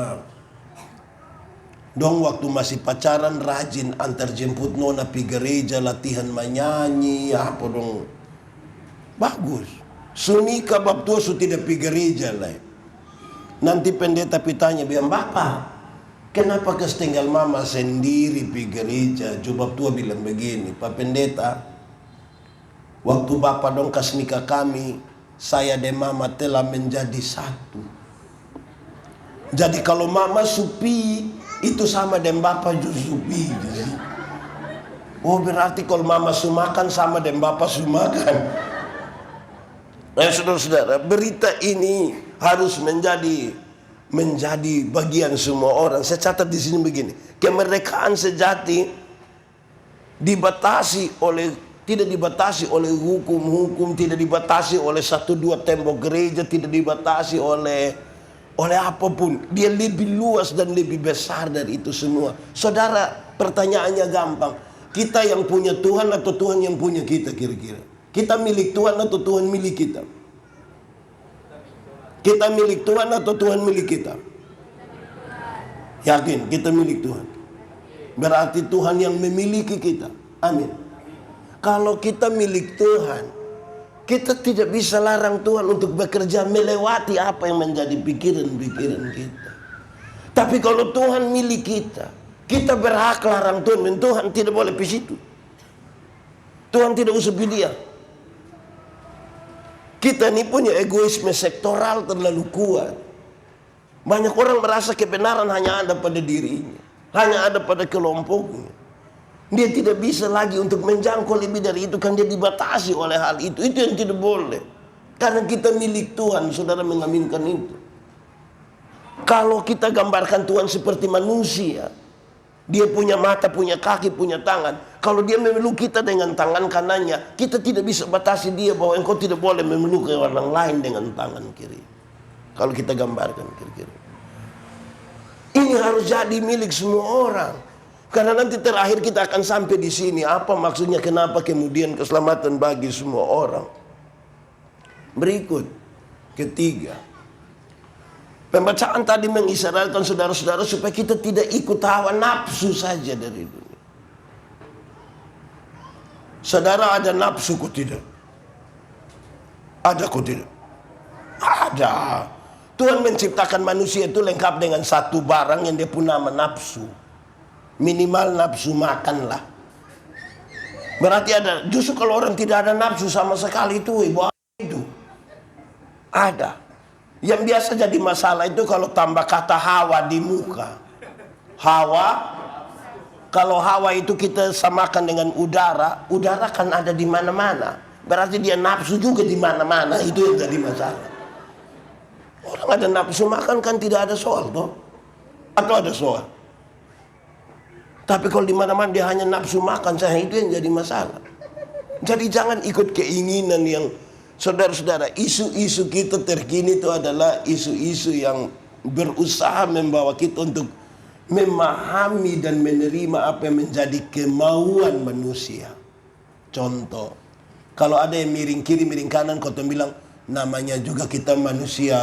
[SPEAKER 1] Dong waktu masih pacaran rajin antar jemput nona pi gereja, latihan menyanyi, apa dong. Bagus. Sunika bab tua su tidak pi gereja lah. Nanti pendeta pitanya bilang, "Bapak, kenapa kes tinggal mama sendiri pi gereja?" Coba tua bilang begini, "Pak pendeta, Waktu Bapak dong kas nikah kami, saya dan Mama telah menjadi satu. Jadi kalau Mama supi, itu sama dengan Bapak juga supi. Oh berarti kalau Mama sumakan sama dengan Bapak sumakan. Nah saudara-saudara, berita ini harus menjadi bagian semua orang. Saya catat di sini begini, kemerdekaan sejati tidak dibatasi oleh hukum-hukum, tidak dibatasi oleh 1-2 tembok gereja, tidak dibatasi oleh apapun. Dia lebih luas dan lebih besar dari itu semua. Saudara, pertanyaannya gampang. Kita yang punya Tuhan atau Tuhan yang punya kita kira-kira? Kita milik Tuhan atau Tuhan milik kita? Kita milik Tuhan atau Tuhan milik kita? Yakin kita milik Tuhan. Berarti Tuhan yang memiliki kita. Amin. Kalau kita milik Tuhan, kita tidak bisa larang Tuhan untuk bekerja melewati apa yang menjadi pikiran-pikiran kita. Tapi kalau Tuhan milik kita, kita berhak larang Tuhan, dan Tuhan tidak boleh pergi situ. Tuhan tidak usah pilih dia. Kita ini punya egoisme sektoral terlalu kuat. Banyak orang merasa kebenaran hanya ada pada dirinya, hanya ada pada kelompoknya. Dia tidak bisa lagi untuk menjangkau lebih dari itu, kan dia dibatasi oleh hal itu. Itu yang tidak boleh. Karena kita milik Tuhan, saudara mengaminkan itu. Kalau kita gambarkan Tuhan seperti manusia, dia punya mata, punya kaki, punya tangan. Kalau dia memeluk kita dengan tangan kanannya, kita tidak bisa batasi dia bahwa engkau tidak boleh memeluk orang lain dengan tangan kiri. Kalau kita gambarkan kira-kira. Ini harus jadi milik semua orang. Karena nanti terakhir kita akan sampai di sini. Apa maksudnya, kenapa kemudian keselamatan bagi semua orang? Berikut, ketiga. Pembacaan tadi mengisyaratkan saudara-saudara supaya kita tidak ikut hawa nafsu saja dari dunia. Saudara, ada nafsu kok tidak? Ada kok tidak? Ada. Tuhan menciptakan manusia itu lengkap dengan satu barang yang dia pun nama nafsu. Minimal nafsu makan lah. Berarti ada. Justru kalau orang tidak ada nafsu sama sekali itu ada. Yang biasa jadi masalah itu kalau tambah kata hawa di muka. Hawa, kalau hawa itu kita samakan dengan udara, udara kan ada di mana-mana. Berarti dia nafsu juga di mana-mana, itu yang jadi masalah. Orang ada nafsu makan kan tidak ada soal toh? Atau ada soal? Tapi kalau di mana-mana dia hanya nafsu makan, saya itu yang jadi masalah. Jadi jangan ikut keinginan yang saudara-saudara, isu-isu kita terkini itu adalah isu-isu yang berusaha membawa kita untuk memahami dan menerima apa yang menjadi kemauan manusia. Contoh, kalau ada yang miring kiri, miring kanan, kau bilang, namanya juga kita manusia.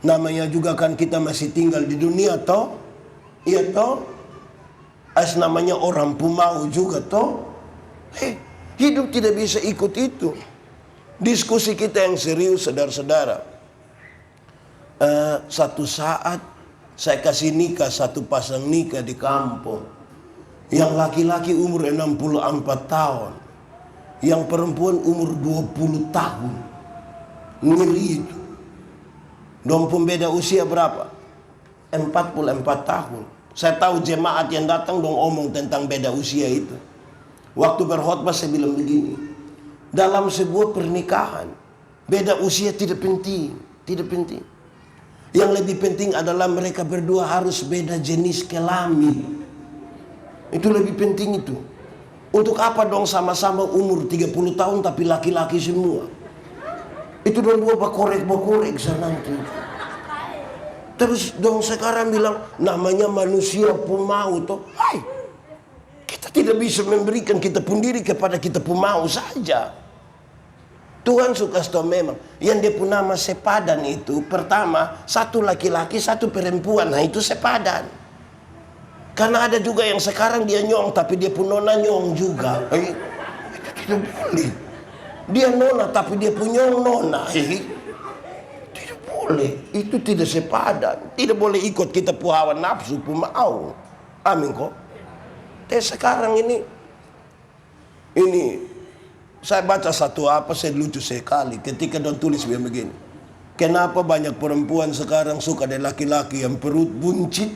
[SPEAKER 1] Namanya juga kan kita masih tinggal di dunia, toh? Iya, toh? As namanya orang pemau juga, toh? Hidup tidak bisa ikut itu. Diskusi kita yang serius, saudara-saudara. Satu saat saya kasih nikah, satu pasang nikah di kampung. Yang laki-laki umur 64 tahun. Yang perempuan umur 20 tahun. Ngeri itu. Dong pembeda usia berapa? 44 tahun. Saya tahu jemaat yang datang dong omong tentang beda usia itu. Waktu berkhotbah saya bilang begini, dalam sebuah pernikahan, beda usia tidak penting, tidak penting. Yang lebih penting adalah mereka berdua harus beda jenis kelamin. Itu lebih penting itu. Untuk apa dong sama-sama umur 30 tahun tapi laki-laki semua? Itu dong dua bakorek-bakorek sana nanti. Terus dong sekarang bilang namanya manusia pemau toh. Hai, kita tidak bisa memberikan kita pun diri kepada kita pemau saja. Tuhan suka stop memang. Yang dia pun nama sepadan itu pertama satu laki-laki satu perempuan. Nah itu sepadan. Karena ada juga yang sekarang dia nyong tapi dia pun nona nyong juga. Itu tidak boleh. Dia nona tapi dia pun nyong nona. Tidak boleh. Itu tidak sepadan. Tidak boleh ikut kita pu hawa nafsu pu mau. Amin kok. Sekarang ini Saya baca satu apa, saya lucu sekali ketika don tulis begini. Kenapa banyak perempuan sekarang suka dengan laki-laki yang perut buncit?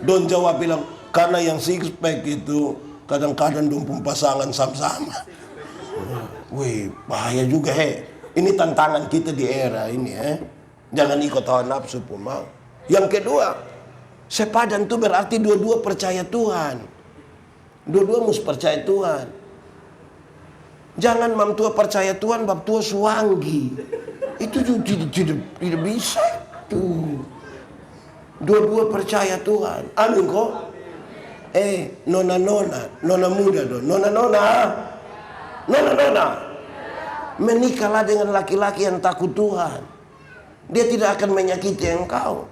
[SPEAKER 1] Don jawab bilang, karena yang six pack itu kadang-kadang dong pun pasangan sama-sama. Wih, bahaya juga Ini tantangan kita di era ini Jangan ikut hawa nafsu pun mau. Yang kedua, sepadan itu berarti dua-dua percaya Tuhan. Dua-dua mesti percaya Tuhan. Jangan mam tua percaya Tuhan, bab tua suanggi. Itu tidak bisa tuh. Dua-dua percaya Tuhan. Amin kok. Nona muda dong. Nona. Menikahlah dengan laki-laki yang takut Tuhan. Dia tidak akan menyakiti engkau.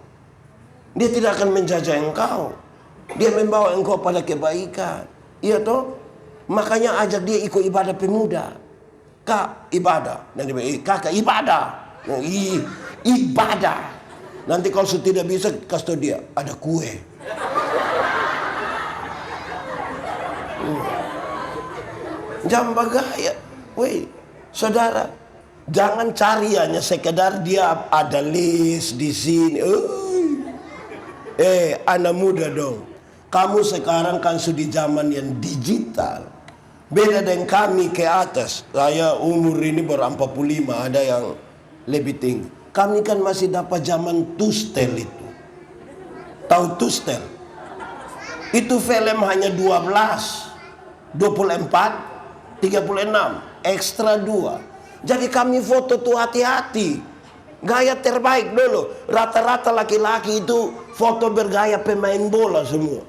[SPEAKER 1] Dia tidak akan menjajah engkau. Dia membawa engkau pada kebaikan. Iya toh? Makanya ajak dia ikut ibadah pemuda. Kak, ibadah. Nanti kakak, ibadah. Ibadah. Nanti kalau tidak bisa, kasih tahu dia, ada kue. Jangan bagaya. Woi, saudara, jangan cari hanya sekedar dia ada list di sini. Anak muda dong. Kamu sekarang kan sudah zaman yang digital. Beda dengan kami ke atas. Saya umur ini baru 45, ada yang lebih tinggi. Kami kan masih dapat zaman Tustel itu. Tahu Tustel? Itu film hanya 12, 24, 36, ekstra 2. Jadi kami foto tuh hati-hati. Gaya terbaik dulu. Rata-rata laki-laki itu foto bergaya pemain bola semua.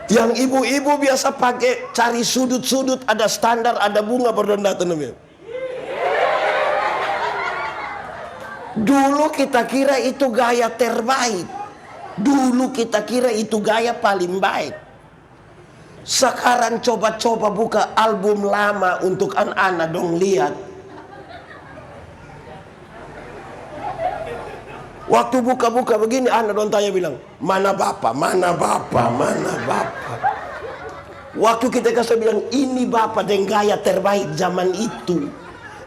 [SPEAKER 1] Yang ibu-ibu biasa pakai cari sudut-sudut, ada standar, ada bunga berdondatan namanya. Dulu kita kira itu gaya terbaik. Dulu kita kira itu gaya paling baik. Sekarang coba-coba buka album lama untuk anak-anak dong lihat. Waktu buka-buka begini, anak dong tanya bilang, mana bapak, mana bapak, mana bapak. Waktu kita kasih bilang, ini bapak dengan gaya terbaik zaman itu.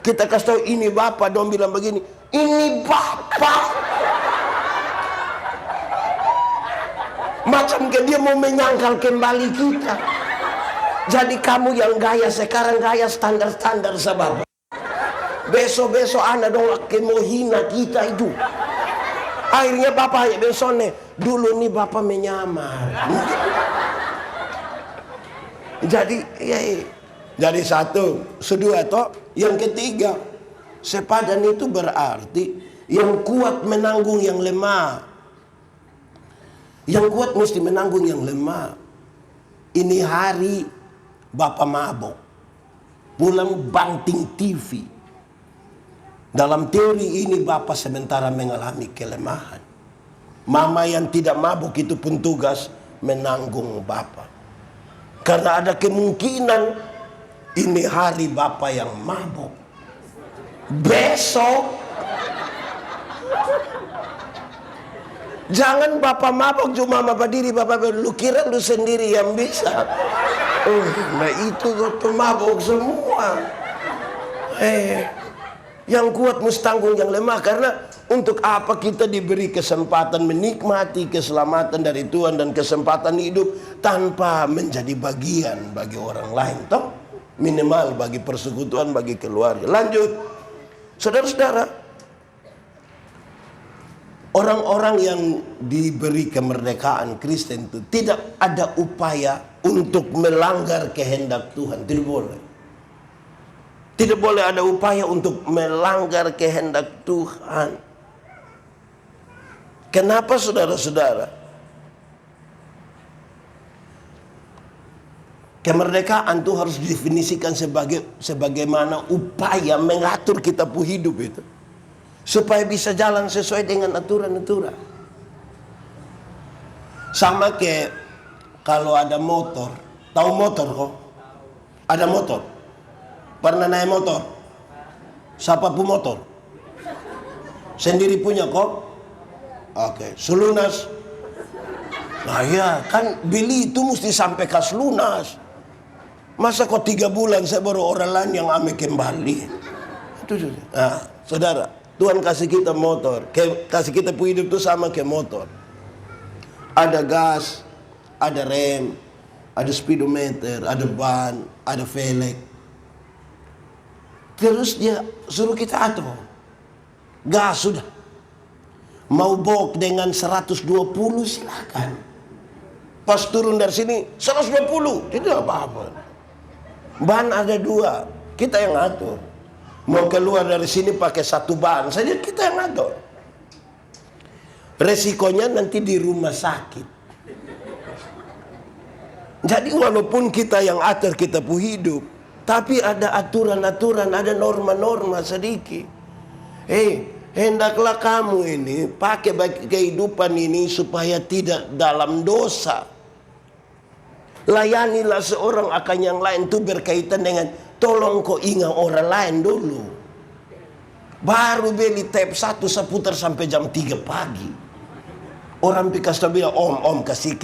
[SPEAKER 1] Kita kasih tahu ini bapak, dong bilang begini, ini bapak. Macam ke dia mau menyangkal kembali kita. Jadi kamu yang gaya sekarang gaya standar-standar sebab. Besok-besok anak dong mau hina kita itu. Akhirnya bapak ya besoknya, dulu nih bapak menyamar. Jadi satu, kedua toh, yang ketiga, sepadan itu berarti yang kuat menanggung yang lemah. Yang kuat mesti menanggung yang lemah. Ini hari bapak mabok, pulang banting TV. Dalam teori ini bapak sementara mengalami kelemahan. Mama yang tidak mabuk itu pun tugas menanggung bapak. Karena ada kemungkinan ini hari bapak yang mabuk. Besok jangan bapak mabuk cuma bapak diri bapak lu kira lu sendiri yang bisa. Nah itu mabuk semua. Yang kuat mesti tanggung yang lemah. Karena untuk apa kita diberi kesempatan menikmati keselamatan dari Tuhan dan kesempatan hidup tanpa menjadi bagian bagi orang lain toh? Minimal bagi persekutuan, bagi keluarga. Lanjut, saudara-saudara, orang-orang yang diberi kemerdekaan Kristen itu tidak ada upaya untuk melanggar kehendak Tuhan. Tidak boleh. Tidak boleh ada upaya untuk melanggar kehendak Tuhan. Kenapa saudara-saudara? Kemerdekaan itu harus didefinisikan sebagaimana upaya mengatur kita pu hidup itu. Supaya bisa jalan sesuai dengan aturan-aturan. Sama kayak kalau ada motor. Tahu motor kok? Ada motor. Pernah naik motor? Siapa pun motor? Sendiri punya kok? Oke. Selunas? Nah ya kan beli itu mesti sampai kas lunas. Masa kok 3 bulan saya baru orang lain yang ame kembali. Nah saudara, Tuhan kasih kita motor, kasih kita hidup itu sama kayak motor. Ada gas, ada rem, ada speedometer, ada ban, ada velg. Terus dia suruh kita atur. Gas sudah. Mau bok dengan 120 silakan. Pas turun dari sini 120, tidak apa-apa. Ban ada 2, kita yang atur. Mau keluar dari sini pakai 1 ban saja, kita yang atur. Resikonya nanti di rumah sakit. Jadi walaupun kita yang atur kita pu hidup, tapi ada aturan-aturan, ada norma-norma sedikit. Hendaklah kamu ini pakai bagi kehidupan ini supaya tidak dalam dosa. Layanilah seorang akan yang lain itu berkaitan dengan tolong kau ingat orang lain dulu. Baru beli tap 1 seputar sampai jam 3 pagi. Orang pikas bilang, om kasih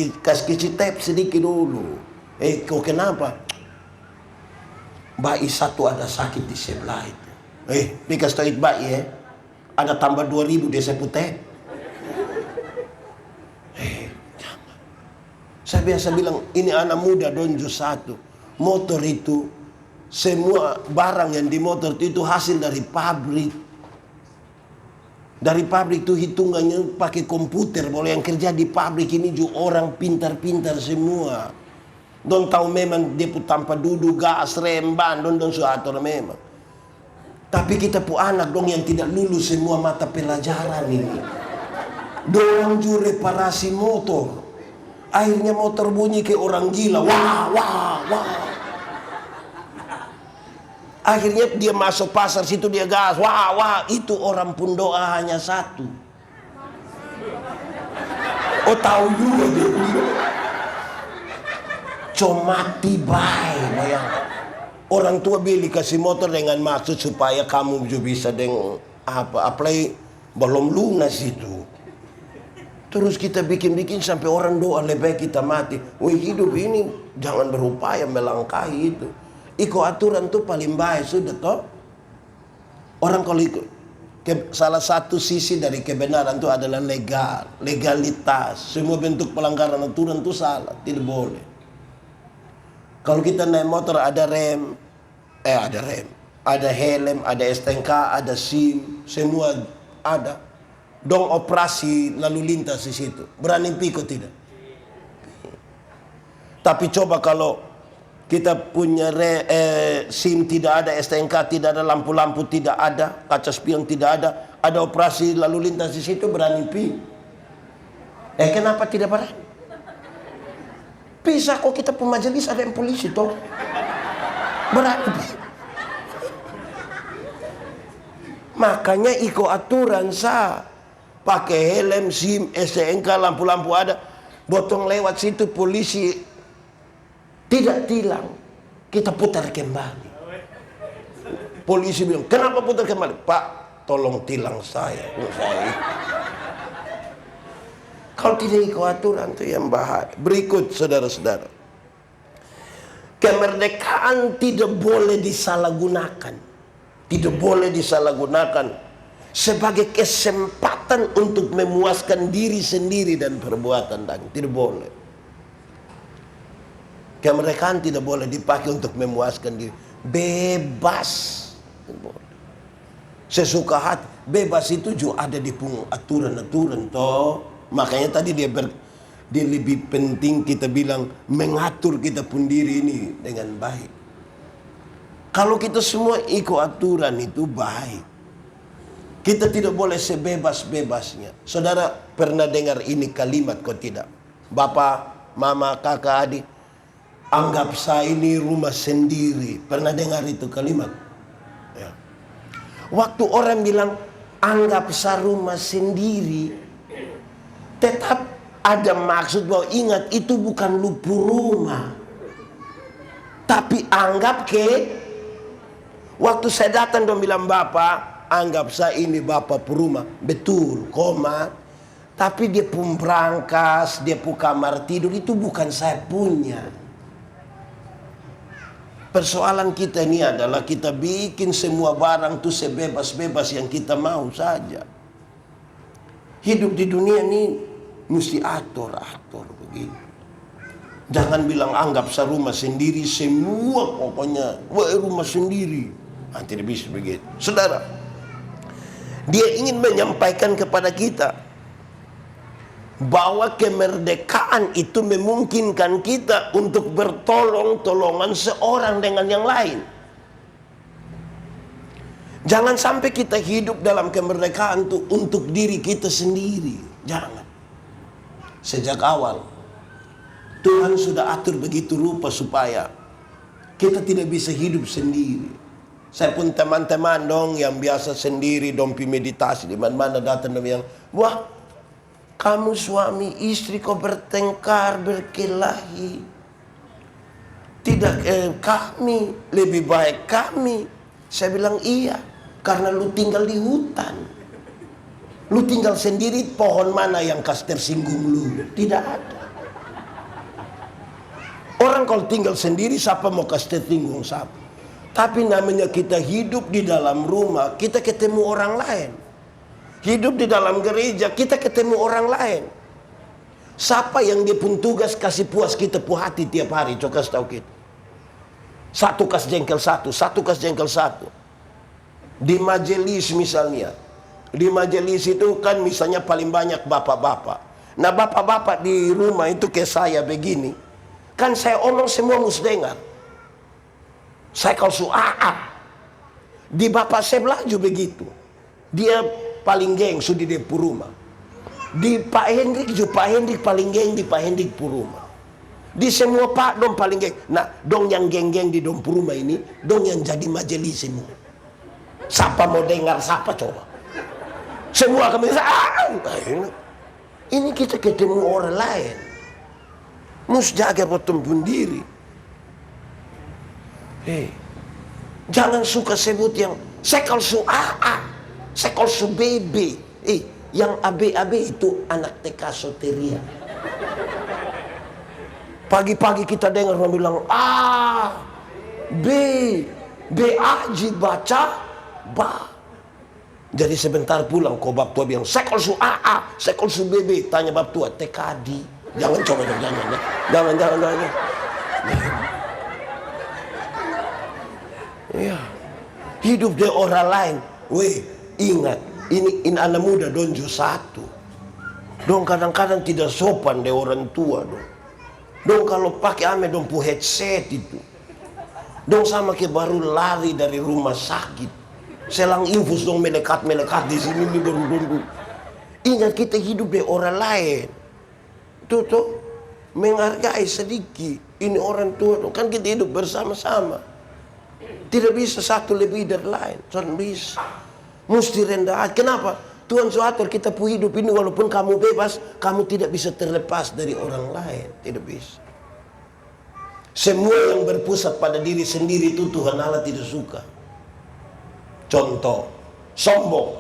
[SPEAKER 1] tap sedikit dulu. Kau kenapa? Bayi 1 ada sakit di sebelah itu. Pikas tahu bayi ada tambah 2.000 dia saya putih. Saya biasa bilang ini anak muda donjo 1. Motor itu semua barang yang di motor itu hasil dari pabrik. Dari pabrik itu hitungannya pakai komputer. Boleh yang kerja di pabrik ini juga orang pintar-pintar semua. Don tahu memang dia pun tanpa duduk gas rem ban don suator memang. Tapi kita pu anak dong yang tidak lulus semua mata pelajaran ini. Dorang juga reparasi motor. Akhirnya motor bunyi kayak orang gila. Wah. Akhirnya dia masuk pasar situ dia gas. Wah. Itu orang pun doa hanya 1. Oh tahu juga dia. Comati baik. Bayangkan. Orang tua beli kasih motor dengan maksud supaya kamu juga bisa dengan apply belum lunas itu. Terus kita bikin sampai orang doa lebih kita mati. Hidup ini jangan berupaya melangkahi itu. Ikut aturan tuh paling baik sudah toh. Orang kalau ikut salah satu sisi dari kebenaran itu adalah legalitas. Semua bentuk pelanggaran aturan itu salah, tidak boleh. Kalau kita naik motor ada rem, ada helm, ada STNK, ada SIM, semua ada. Dong operasi lalu lintas di situ. Berani pikir tidak? Tapi coba kalau kita punya SIM tidak ada, STNK tidak ada, lampu-lampu tidak ada, kaca spion tidak ada operasi lalu lintas di situ, berani pikir? Kenapa tidak berani? Bisa kok kita pemajelis ada yang polisi toh. Berani. Makanya ikut aturan sah. Pakai helm, SIM, STNK, lampu-lampu ada. Botong lewat situ polisi tidak tilang. Kita putar kembali. Polisi bilang, kenapa putar kembali? Pak, tolong tilang saya. Kalau tidak ikut aturan itu yang bahaya. Berikut saudara-saudara. Kemerdekaan tidak boleh disalahgunakan. Tidak boleh disalahgunakan sebagai kesempatan untuk memuaskan diri sendiri dan perbuatan dan tidak boleh. Kemerdekaan tidak boleh dipakai untuk memuaskan diri. Bebas. Sesuka hati. Bebas itu juga ada di aturan-aturan toh. Makanya tadi dia lebih penting kita bilang mengatur kita pun diri ini dengan baik. Kalau kita semua ikut aturan itu baik. Kita tidak boleh sebebas-bebasnya. Saudara pernah dengar ini kalimat kok tidak? Bapak, mama, kakak, adik. Anggap saya ini rumah sendiri. Pernah dengar itu kalimat? Ya. Waktu orang bilang anggap saya rumah sendiri. Tetap ada maksud bahwa ingat itu bukan lupu rumah. Tapi anggap waktu saya datang dan bilang bapak, anggap saya ini bapak perumah. Betul, koma. Tapi dia pun berangkas, dia pun kamar tidur itu bukan saya punya. Persoalan kita ini adalah kita bikin semua barang itu sebebas-bebas yang kita mau saja. Hidup di dunia ini mesti atur begitu. Jangan bilang anggap saya rumah sendiri, semua pokoknya rumah sendiri. Tidak bisa begitu. Saudara, dia ingin menyampaikan kepada kita bahwa kemerdekaan itu memungkinkan kita untuk bertolong-tolongan seorang dengan yang lain. Jangan sampai kita hidup dalam kemerdekaan itu untuk diri kita sendiri. Jangan. Sejak awal Tuhan sudah atur begitu rupa supaya kita tidak bisa hidup sendiri. Saya pun teman-teman dong yang biasa sendiri dong pi meditasi di mana-mana datang dong yang, wah, kamu suami istri kok bertengkar, berkelahi. Tidak kami, lebih baik kami. Saya bilang iya, karena lu tinggal di hutan. Lu tinggal sendiri, pohon mana yang kas tersinggung lu? Tidak ada. Orang kalau tinggal sendiri, siapa mau kas tersinggung siapa? Tapi namanya kita hidup di dalam rumah, kita ketemu orang lain. Hidup di dalam gereja, kita ketemu orang lain. Siapa yang dia pun tugas kasih puas kita pu hati tiap hari, coba kasih tahu kita. Satu kas jengkel satu. Di majelis misalnya. Di majelis itu kan misalnya paling banyak bapak-bapak. Nah bapak-bapak di rumah itu kayak saya begini. Kan saya omong semua mesti dengar. Saya kalau di bapak sebelah juga begitu. Dia paling geng di depan rumah. Di Pak Hendrik juga Pak Hendrik paling geng di Pak Hendrik rumah. Di semua Pak dong paling geng. Nah dong yang geng-geng di dong rumah ini, dong yang jadi majelis semua. Siapa mau dengar siapa coba? Semua kami ini kita ketemu orang lain. Mus jaga potong pun diri. Jangan suka sebut yang sekal su sekal su BB. Yang AB itu anak TK Soteria. Pagi-pagi kita dengar orang bilang B Aji baca ba. Jadi sebentar pulang kau bab tua bilang sekal su sekal su BB. Tanya bab tua TKD. Jangan coba jangan. Ya. Hidup di orang lain. Ingat, ini anak muda donjo satu. Dong kadang-kadang tidak sopan de orang tua dong. Dong kalau pakai ame dong pu headset itu. Dong sama kayak baru lari dari rumah sakit. Selang infus dong melekat di sini baru. Ingat kita hidup di orang lain. Tuh menghargai sedikit. Ini orang tua dong. Kan kita hidup bersama-sama. Tidak bisa satu lebih dari lain. Tidak bisa. Mesti rendah. Kenapa? Tuhan suatur kita pu hidup ini walaupun kamu bebas, kamu tidak bisa terlepas dari orang lain. Tidak bisa. Semua yang berpusat pada diri sendiri itu Tuhan Allah tidak suka. Contoh, sombong.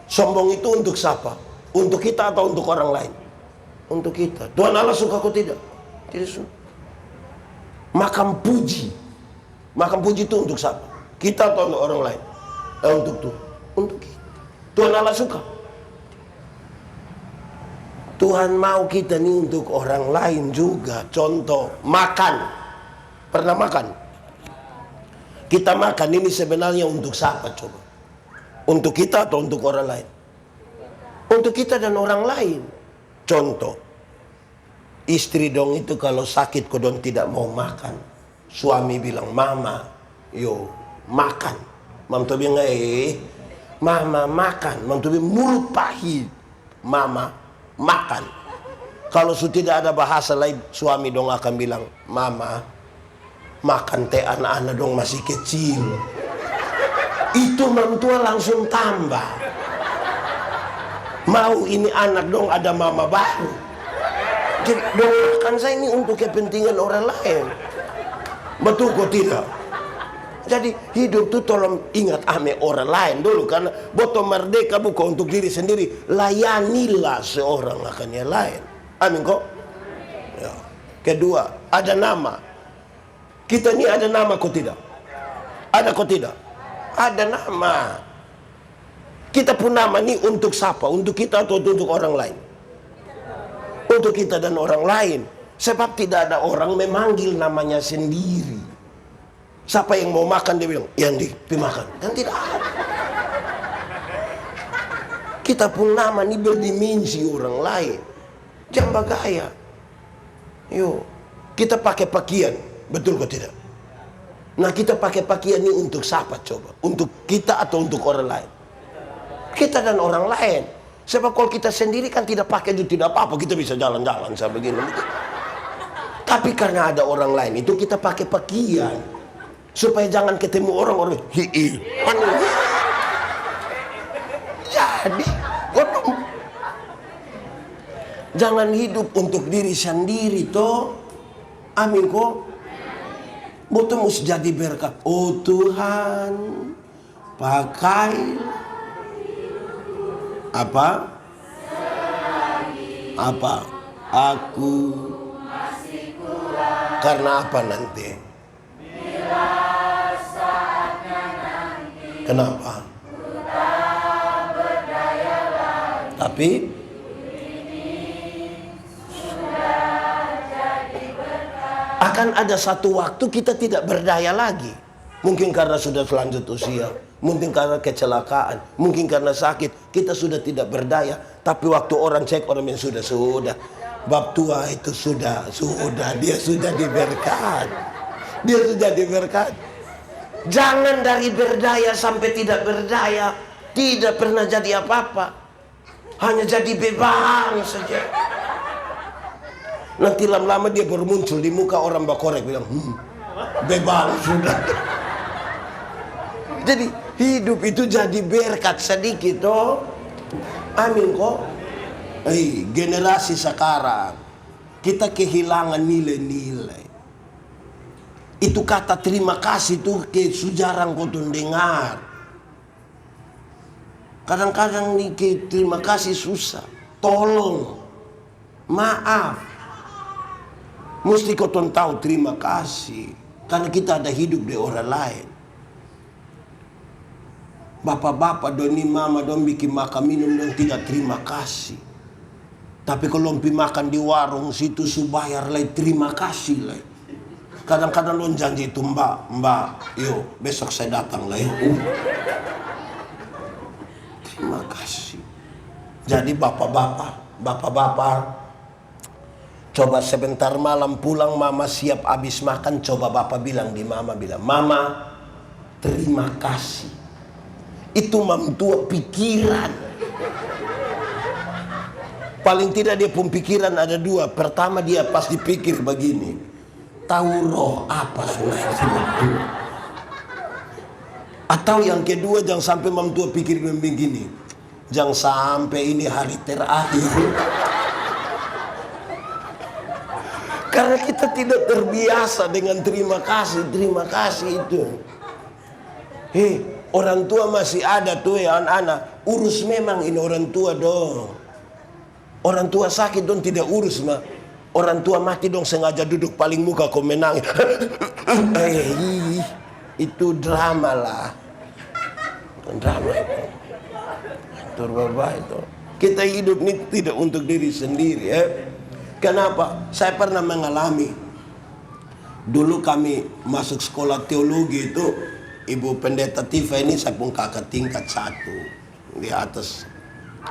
[SPEAKER 1] Sombong itu untuk siapa? Untuk kita atau untuk orang lain? Untuk kita. Tuhan Allah suka kok tidak? Tidak suka. Makan puji itu untuk siapa? Kita atau untuk orang lain? Untuk Tuhan. Untuk kita. Tuhan Allah suka. Tuhan mau kita nih untuk orang lain juga. Contoh, makan. Pernah makan? Kita makan ini sebenarnya untuk siapa coba? Untuk kita atau untuk orang lain? Untuk kita dan orang lain. Contoh, istri dong itu kalau sakit kok dong tidak mau makan. Suami bilang, mama, yo makan. Mam tuh bilang, mama makan. Mam tuh bilang, mulut pahit. Mama makan. Kalau sudah tidak ada bahasa lain, suami dong akan bilang, mama makan teh anak-anak dong masih kecil. Itu mam tua langsung tambah. Mau ini anak dong ada mama baru. Jadi dong makan saya ini untuk kepentingan orang lain. Betul kok tidak? Jadi hidup tuh tolong ingat ame orang lain dulu. Karena botol merdeka bukan untuk diri sendiri. Layanilah seorang akan yang lain. Amin kok. Ya. Kedua, ada nama. Kita ini ada nama kok tidak? Ada kok tidak? Ada nama. Kita pun nama ini untuk siapa? Untuk kita atau untuk orang lain? Untuk kita dan orang lain. Sebab tidak ada orang memanggil namanya sendiri. Siapa yang mau makan dia bilang, Yandi, pergi makan. Dan tidak ada. Kita pun nama ini berdimensi orang lain. Jangan bagaya. Yuk, kita pakai pakaian. Betul kok tidak? Nah, kita pakai pakaian ini untuk siapa coba? Untuk kita atau untuk orang lain? Kita dan orang lain. Sebab kalau kita sendiri kan tidak pakai itu tidak apa-apa. Kita bisa jalan-jalan saya begini. Tapi karena ada orang lain itu kita pakai pakaian. Supaya jangan ketemu orang-orang. Jadi, jangan hidup untuk diri sendiri toh. Amin kok. Betul mesti jadi berkat. Oh Tuhan, pakai apa? Apa? Aku karena apa nanti? Kenapa? Tapi akan ada satu waktu kita tidak berdaya lagi. Mungkin karena sudah selanjut usia, mungkin karena kecelakaan, mungkin karena sakit, kita sudah tidak berdaya. Tapi waktu orang cek orang yang sudah bab tua itu sudah dia sudah diberkat. Dia sudah diberkat. Jangan dari berdaya sampai tidak berdaya, tidak pernah jadi apa-apa. Hanya jadi beban saja. Nanti lama-lama dia baru muncul di muka orang bakorek bilang, beban sudah. Jadi hidup itu jadi berkat sedikit toh. Amin kok. Generasi sekarang kita kehilangan nilai-nilai. Itu kata terima kasih tuh jarang kau dengar. Kadang-kadang nih terima kasih susah. Tolong, maaf. Mesti kau tahu terima kasih. Karena kita ada hidup di orang lain. Bapak-bapak doni mama dong bikin makan minum dong tidak terima kasih. Tapi kalau pergi makan di warung situ su bayar lagi terima kasih lagi. Kadang-kadang lo janji itu mbak, yuk besok saya datang lah ya. Terima kasih. Jadi bapak-bapak, coba sebentar malam pulang mama siap habis makan, coba bapak bilang di mama, mama terima kasih. Itu memtua pikiran. Paling tidak dia pun pikiran ada dua. Pertama dia pasti pikir begini. Tahu roh apa sungai itu. Atau yang kedua jangan sampai memtua pikir begini. Jangan sampai ini hari terakhir. Karena kita tidak terbiasa dengan terima kasih itu. Orang tua masih ada tuh ya anak-anak. Urus memang ini orang tua dong. Orang tua sakit dong tidak urus mah. Orang tua mati dong sengaja duduk paling muka kau menangis. Itu drama lah. Drama itu. Terbaba itu. Kita hidup ini tidak untuk diri sendiri ya. Kenapa? Saya pernah mengalami. Dulu kami masuk sekolah teologi itu. Ibu pendeta Tifa ini saya pun kakak tingkat 1 di atas.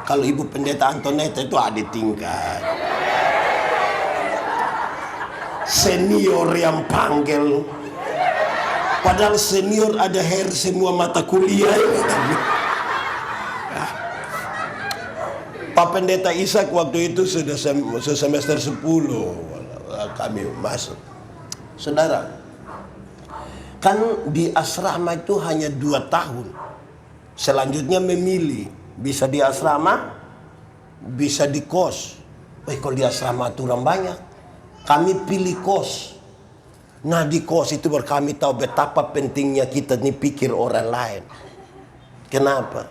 [SPEAKER 1] Kalau ibu pendeta Antoneta itu adik tingkat. Senior yang panggil. Padahal senior ada hair semua mata kuliah. Pak Pendeta Ishak waktu itu sudah semester 10 kami masuk. Saudara, kan di asrama itu hanya 2 tahun. Selanjutnya memilih. Bisa di asrama, bisa di kos. Kalau di asrama itu orang banyak. Kami pilih kos. Nah di kos itu kami tahu betapa pentingnya kita nih pikir orang lain. Kenapa?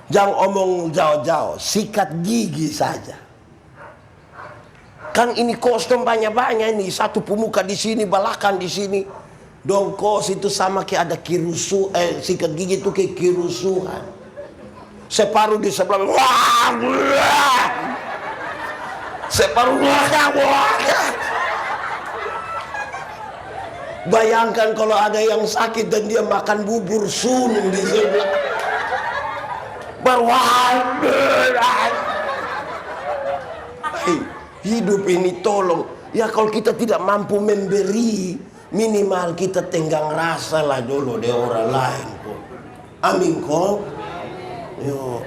[SPEAKER 1] Jangan omong jauh-jauh, sikat gigi saja. Kan ini kos dong banyak-banyak ini, satu pemuka di sini, balakan di sini. Dong kos itu sama kayak ada sikat gigi itu kayak kerusuhan. Separuh di sebelah, wah, separuh wah. Bayangkan kalau ada yang sakit dan dia makan bubur sun di sebelah. Hidup ini tolong. Ya kalau kita tidak mampu memberi, minimal kita tenggang rasa lah dulu dari orang lain kok. Amin kok. Yo.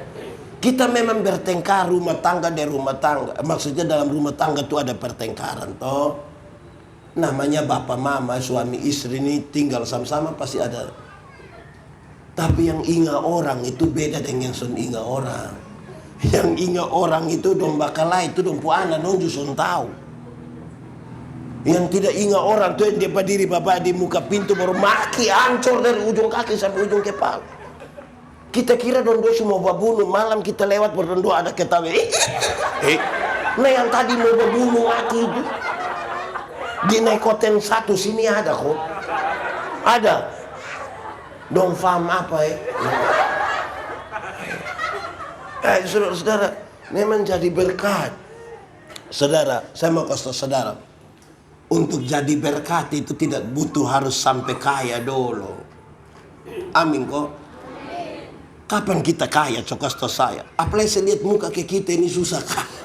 [SPEAKER 1] Kita memang bertengkar rumah tangga dari rumah tangga. Maksudnya dalam rumah tangga itu ada pertengkaran toh. Namanya bapak mama suami istri ini tinggal sama-sama pasti ada. Tapi yang ingat orang itu beda dengan yang sun ingat orang. Yang ingat orang itu dong bakal itu dong puana dong justru tahu. Yang tidak ingat orang tuh yang dia berdiri bapak di muka pintu baru maki hancur dari ujung kaki sampai ujung kepala. Kita kira dong semua babunuh, malam kita lewat berdoa ada ketawa. Nah yang tadi mau berbunuh mati itu. Di Nekoten 1 sini ada kok. Ada. Dong faham apa ya? Saudara, memang jadi berkat. Saudara, saya mau kasih saudara. Untuk jadi berkat itu tidak butuh harus sampai kaya dulu. Amin kok. Kapan kita kaya, cokas to saya? Apalagi saya lihat muka kayak kita ini susah kaya.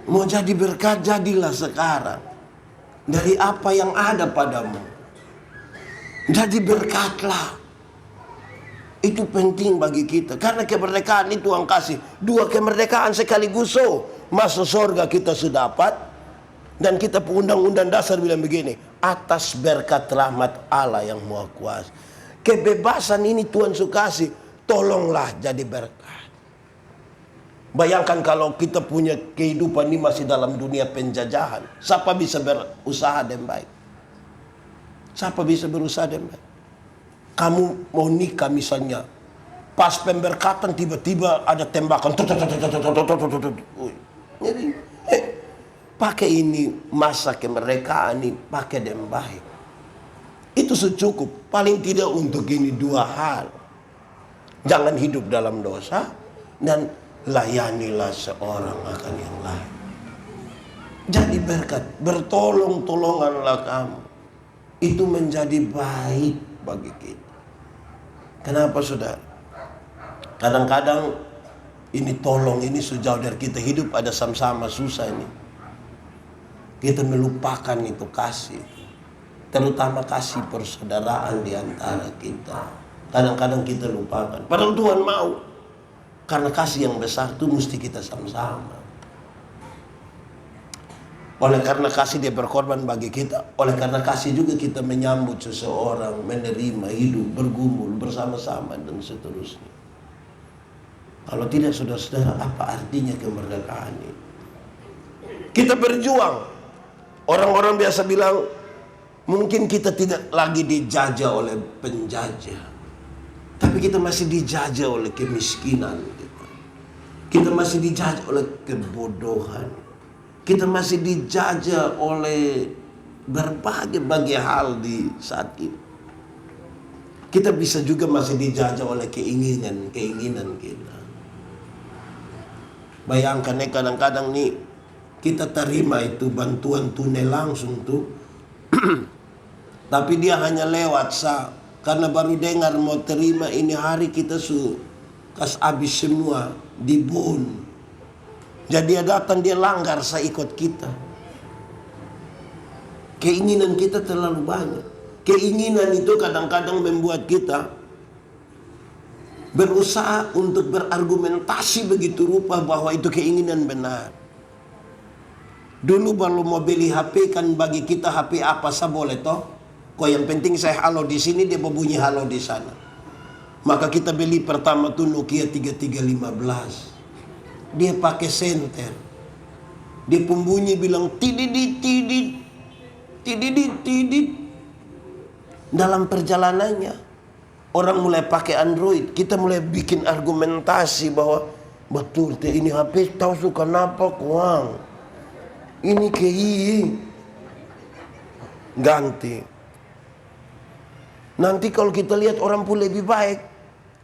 [SPEAKER 1] Mau jadi berkat, jadilah sekarang. Dari apa yang ada padamu. Jadi berkatlah. Itu penting bagi kita. Karena kemerdekaan itu Tuhan kasih. 2 kemerdekaan sekaligus. Masuk surga kita sudah dapat. Dan kita undang-undang dasar bilang begini. Atas berkat rahmat Allah yang Maha Kuasa. Kebebasan ini Tuhan suka kasih. Tolonglah jadi berkat. Bayangkan kalau kita punya kehidupan ini masih dalam dunia penjajahan. Siapa bisa berusaha dengan baik? Siapa bisa berusaha dengan baik? Kamu mau nikah misalnya. Pas pemberkatan tiba-tiba ada tembakan. Jadi pakai ini masa kemerdekaan ini pakai dengan baik. Itu secukup. Paling tidak untuk ini 2 hal. Jangan hidup dalam dosa. Dan layanilah seorang akan yang lain. Jadi berkat, bertolong-tolonganlah kamu. Itu menjadi baik bagi kita. Kenapa saudara? Kadang-kadang ini tolong, ini sejauh dari kita hidup ada sama-sama susah ini. Kita melupakan itu kasih. Terutama kasih persaudaraan di antara kita. Kadang-kadang kita lupakan. Padahal Tuhan mau. Karena kasih yang besar itu mesti kita sama-sama. Oleh karena kasih dia berkorban bagi kita. Oleh karena kasih juga kita menyambut seseorang. Menerima hidup, bergumul bersama-sama dan seterusnya. Kalau tidak saudara-saudara, apa artinya kemerdekaan ini? Kita berjuang. Orang-orang biasa bilang, mungkin kita tidak lagi dijajah oleh penjajah. Tapi kita masih dijajah oleh kemiskinan kita. Kita masih dijajah oleh kebodohan. Kita masih dijajah oleh berbagai hal di saat ini. Kita bisa juga masih dijajah oleh keinginan kita. Bayangkan kadang-kadang nih kita terima itu bantuan tunai langsung tuh. Tapi dia hanya lewat karena baru dengar mau terima ini hari kita kas habis semua di bon. Jadi dia datang dia langgar ikut kita. Keinginan kita terlalu banyak. Keinginan itu kadang-kadang membuat kita berusaha untuk berargumentasi begitu rupa bahwa itu keinginan benar. Dulu baru mau beli HP kan bagi kita HP apa saya boleh toh. Kok yang penting saya halo di sini dia berbunyi halo di sana. Maka kita beli pertama tuh Nokia 3315. Dia pakai senter. Dia pembunyi bilang tidit tidit. tidit. Dalam perjalanannya, orang mulai pakai Android, kita mulai bikin argumentasi bahwa betul ini HP tahu suka kenapa kuang. Ini ganti. Nanti kalau kita lihat orang pun lebih baik,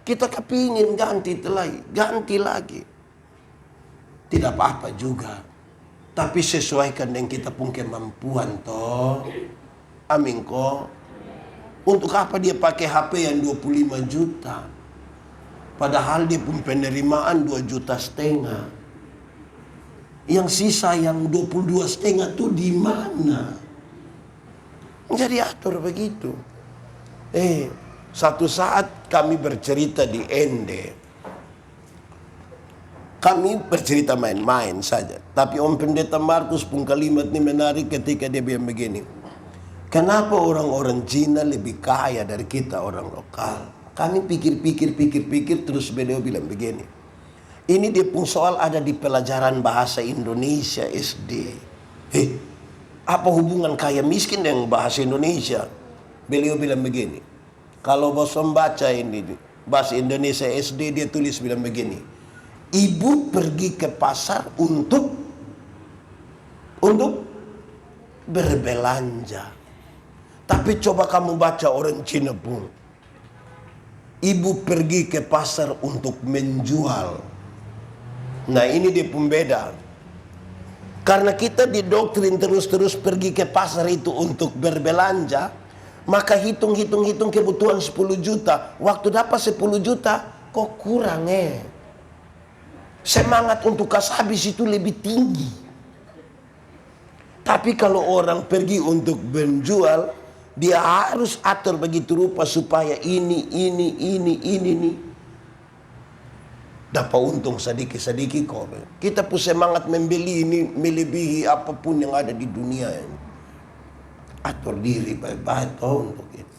[SPEAKER 1] kita kepingin ganti lagi. Tidak apa-apa juga. Tapi sesuaikan dengan kita pun kemampuan toh. Amin kok. Untuk apa dia pakai HP yang 25 juta? Padahal dia pun penerimaan 2,5 juta. Yang sisa yang 22,5 itu di mana? Jadi atur begitu. Satu saat kami bercerita di Ende. Kami bercerita main-main saja. Tapi Om Pendeta Markus pun kalimat ini menarik ketika dia bilang begini. Kenapa orang-orang Cina lebih kaya dari kita orang lokal? Kami pikir terus beliau bilang begini. Ini dia pun soal ada di pelajaran bahasa Indonesia SD. Apa hubungan kaya miskin dengan bahasa Indonesia? Beliau bilang begini. Kalau bosan baca ini bahasa Indonesia SD, dia tulis bilang begini. Ibu pergi ke pasar untuk berbelanja. Tapi coba kamu baca orang Cina pun. Ibu pergi ke pasar untuk menjual. Nah ini dia pembeda. Karena kita didoktrin terus-terus pergi ke pasar itu untuk berbelanja. Maka hitung kebutuhan 10 juta. Waktu dapat 10 juta kok kurang Semangat untuk kas habis itu lebih tinggi. Tapi kalau orang pergi untuk menjual, dia harus atur begitu rupa supaya ini nih dapat untung sedikit kok. Kita pun semangat membeli ini melebihi apapun yang ada di dunia ini. Atur diri baik-baik untuk itu.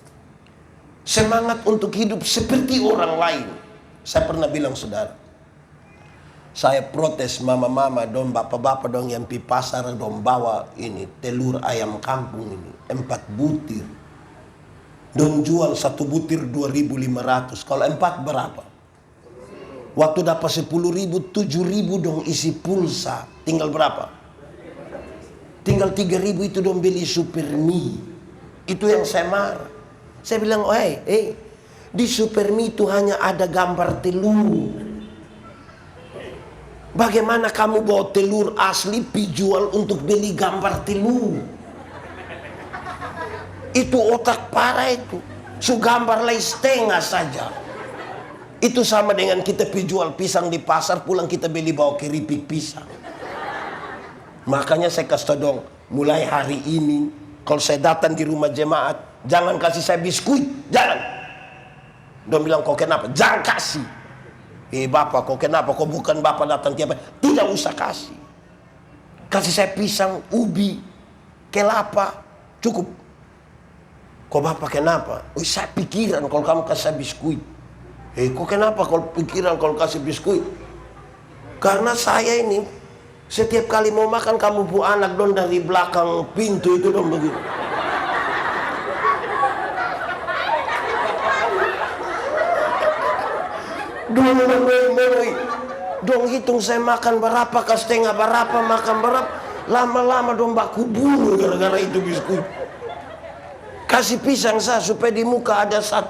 [SPEAKER 1] Semangat untuk hidup seperti orang lain. Saya pernah bilang saudara, saya protes mama-mama dong, bapak-bapak dong yang pi pasar dong bawa ini telur ayam kampung ini 4 butir. Dong jual 1 butir 2.500. Kalau 4 berapa? Waktu dapat 10.000, 7.000 dong isi pulsa. Tinggal berapa? Tinggal 3.000 itu dong beli super mie. Itu yang saya marah. Saya bilang, di super mie itu hanya ada gambar telur. Bagaimana kamu bawa telur asli dijual untuk beli gambar telur? Itu otak parah itu. Gambar lain setengah saja. Itu sama dengan kita jual pisang di pasar, pulang kita beli bawa keripik pisang. Makanya saya kasih dong, mulai hari ini kalau saya datang di rumah jemaat, jangan kasih saya biskuit, jangan. Dong bilang kok kenapa? Jangan kasih. Bapak kok kenapa? Kok bukan bapak datang tiap hari? Tidak usah kasih. Kasih saya pisang, ubi, kelapa, cukup. Kok bapak kenapa? Saya pikiran kalau kamu kasih saya biskuit. Kok kenapa kalau pikiran kalau kasih biskuit? Karena saya ini setiap kali mau makan kamu bu anak dong dari belakang pintu itu dong begitu. Dong hitung saya makan berapa, ke setengah berapa, makan berapa. Lama-lama dong baku bunuh gara-gara itu biskuit. Kasih pisang saya supaya di muka ada 1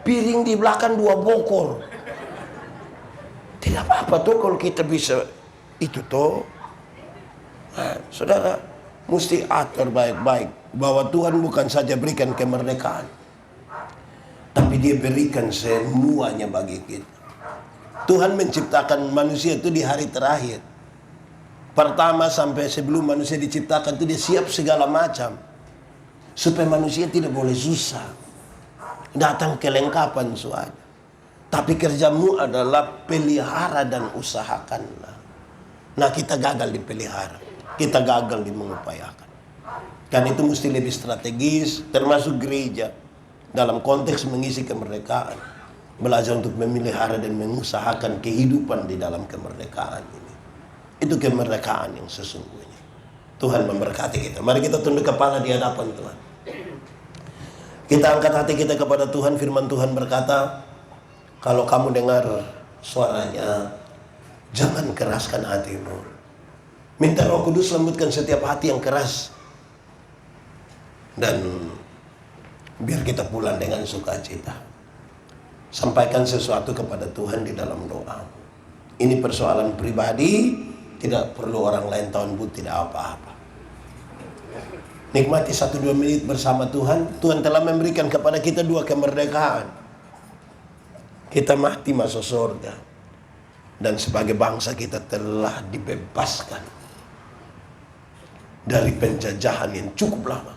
[SPEAKER 1] piring, di belakang 2 bokor. Tidak apa-apa tuh kalau kita bisa itu toh. Nah, saudara mesti atur baik-baik bahwa Tuhan bukan saja berikan kemerdekaan, tapi dia berikan semuanya bagi kita. Tuhan menciptakan manusia itu di hari terakhir. Pertama sampai sebelum manusia diciptakan itu dia siap segala macam. Supaya manusia tidak boleh susah. Datang kelengkapan suara. Tapi kerjamu adalah pelihara dan usahakanlah. Nah kita gagal dipelihara. Kita gagal di mengupayakan. Karena itu mesti lebih strategis, termasuk gereja. Dalam konteks mengisi kemerdekaan. Belajar untuk memelihara dan mengusahakan kehidupan di dalam kemerdekaan ini. Itu kemerdekaan yang sesungguhnya. Tuhan memberkati kita. Mari kita tunduk kepala di hadapan Tuhan. Kita angkat hati kita kepada Tuhan. Firman Tuhan berkata, kalau kamu dengar suaranya, jangan keraskan hatimu. Minta Roh Kudus lembutkan setiap hati yang keras. Dan biar kita pulang dengan sukacita. Sampaikan sesuatu kepada Tuhan di dalam doa. Ini persoalan pribadi, tidak perlu orang lain tahu pun tidak apa-apa. Nikmati 1-2 menit bersama Tuhan. Tuhan telah memberikan kepada kita 2 kemerdekaan. Kita mati masuk surga. Dan sebagai bangsa kita telah dibebaskan dari penjajahan yang cukup lama.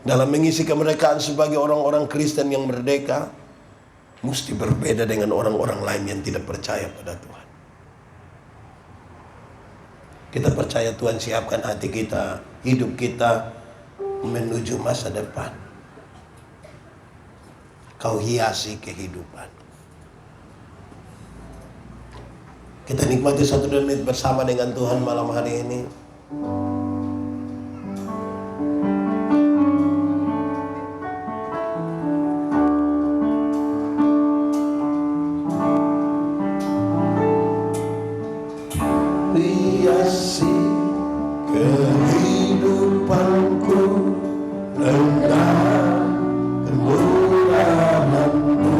[SPEAKER 1] Dalam mengisi kemerdekaan sebagai orang-orang Kristen yang merdeka, mesti berbeda dengan orang-orang lain yang tidak percaya pada Tuhan. Kita percaya Tuhan siapkan hati kita, hidup kita menuju masa depan. Kau hiasi kehidupan. Kita nikmati 1-2 menit bersama dengan Tuhan malam hari ini. Hiasi kehidupanku dengan kemurahan-Mu.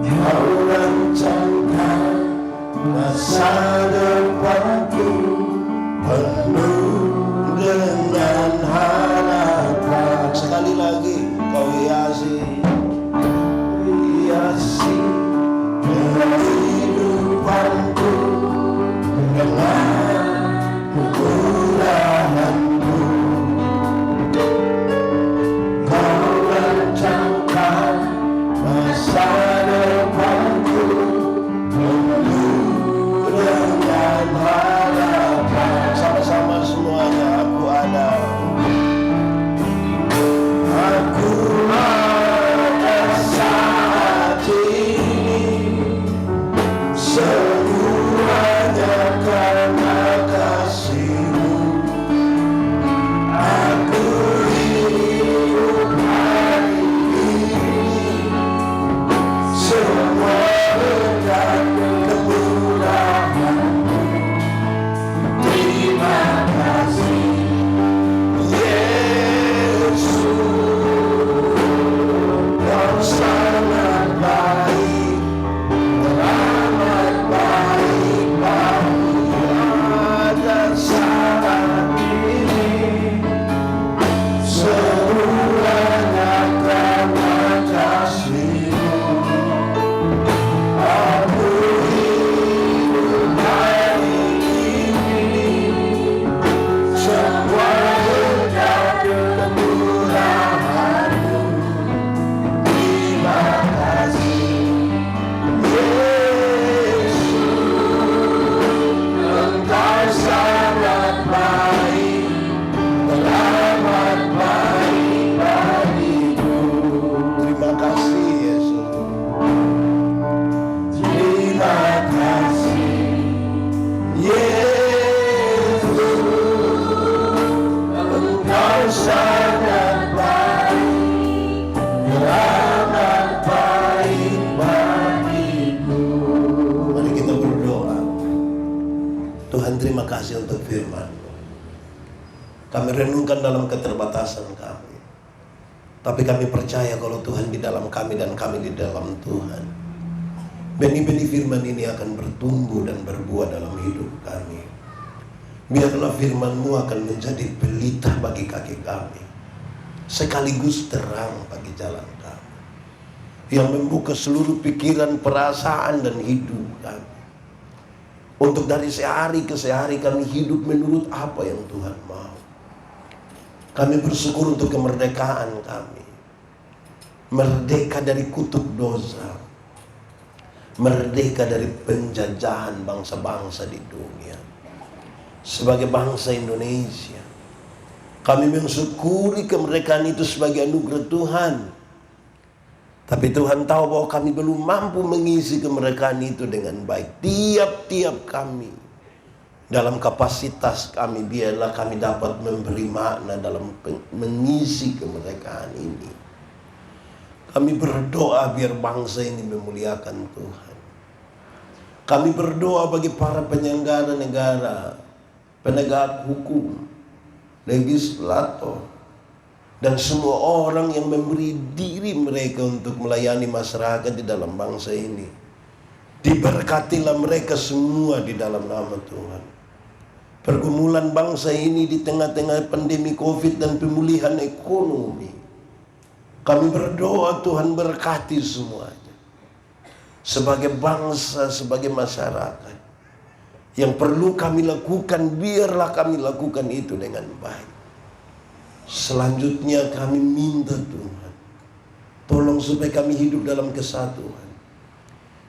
[SPEAKER 1] Kau rancangkan masa depanku penuh dengan harapan. Sekali lagi, kau hiasi kehidupanku dengan kemurahan-Mu. Kau rancangkan masa depanku penuh dengan harapan. Sama-sama semuanya, aku ada saat ini. Semuanya karena kasih-Mu. Aku hidup hari ini, semua berkat kemurahan-Mu. Terima kasih Yesus, Kau sangat baik, teramat baik bagi dan saat ini. Semuanya karena kasih-Mu. Aku hidup hari ini, semua berkat kemurahan-Mu. Terima kasih Yesus, Engkau sangat baik, teramat baik bagiku. Terima kasih Yesus. Terima kasih Yesus, Engkau sangat baik, teramat baik bagiku. Mari kita berdoa. Tuhan, terima kasih untuk firman-Mu. Kami renungkan dalam keterbatasan kami, tapi kami percaya kalau Tuhan di dalam kami dan kami di dalam Tuhan. Benih-benih firman ini akan bertumbuh dan berbuah dalam hidup kami. Biarlah firman-Mu akan menjadi pelita bagi kaki kami, sekaligus terang bagi jalan kami, yang membuka seluruh pikiran, perasaan, dan hidup kami. Untuk dari sehari ke sehari kami hidup menurut apa yang Tuhan mau. Kami bersyukur untuk kemerdekaan kami. Merdeka dari kutuk dosa. Merdeka dari penjajahan bangsa-bangsa di dunia. Sebagai bangsa Indonesia, kami mensyukuri kemerdekaan itu sebagai anugerah Tuhan. Tapi Tuhan tahu bahwa kami belum mampu mengisi kemerdekaan itu dengan baik. Tiap-tiap kami Dalam kapasitas kami, biarlah kami dapat memberi makna dalam mengisi kemerdekaan ini. Kami berdoa biar bangsa ini memuliakan Tuhan. Kami berdoa bagi para penyelenggara negara, penegak hukum, legislator, dan semua orang yang memberi diri mereka untuk melayani masyarakat di dalam bangsa ini. Diberkatilah mereka semua di dalam nama Tuhan. Pergumulan bangsa ini di tengah-tengah pandemi COVID dan pemulihan ekonomi, kami berdoa Tuhan berkati semuanya. Sebagai bangsa, sebagai masyarakat, yang perlu kami lakukan, biarlah kami lakukan itu dengan baik. Selanjutnya kami minta Tuhan, tolong supaya kami hidup dalam kesatuan.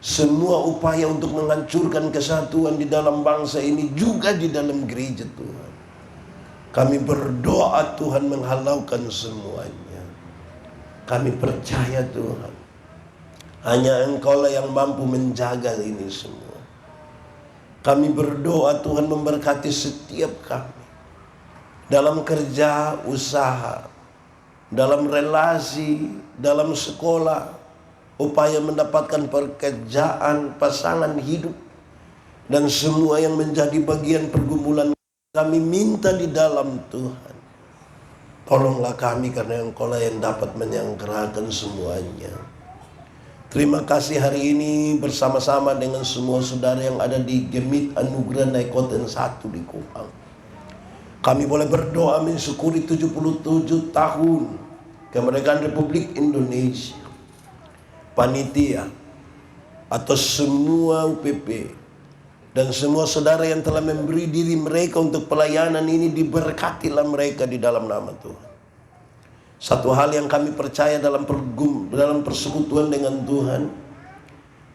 [SPEAKER 1] Semua upaya untuk menghancurkan kesatuan di dalam bangsa ini, juga di dalam gereja Tuhan, kami berdoa Tuhan menghalaukan semuanya. Kami percaya Tuhan, hanya Engkau lah yang mampu menjaga ini semua. Kami berdoa Tuhan memberkati setiap kami dalam kerja, usaha, dalam relasi, dalam sekolah, upaya mendapatkan pekerjaan, pasangan hidup, dan semua yang menjadi bagian pergumulan kami minta di dalam Tuhan. Tolonglah kami karena Engkau lah yang dapat menyelenggarakan semuanya. Terima kasih hari ini bersama-sama dengan semua saudara yang ada di Gemit Anugerah Naikoten 1 di Kupang. Kami boleh berdoa mensyukuri 77 tahun kemerdekaan Republik Indonesia. Panitia atau semua UPP dan semua saudara yang telah memberi diri mereka untuk pelayanan ini, diberkatilah mereka di dalam nama Tuhan. Satu hal yang kami percaya dalam persekutuan dengan Tuhan,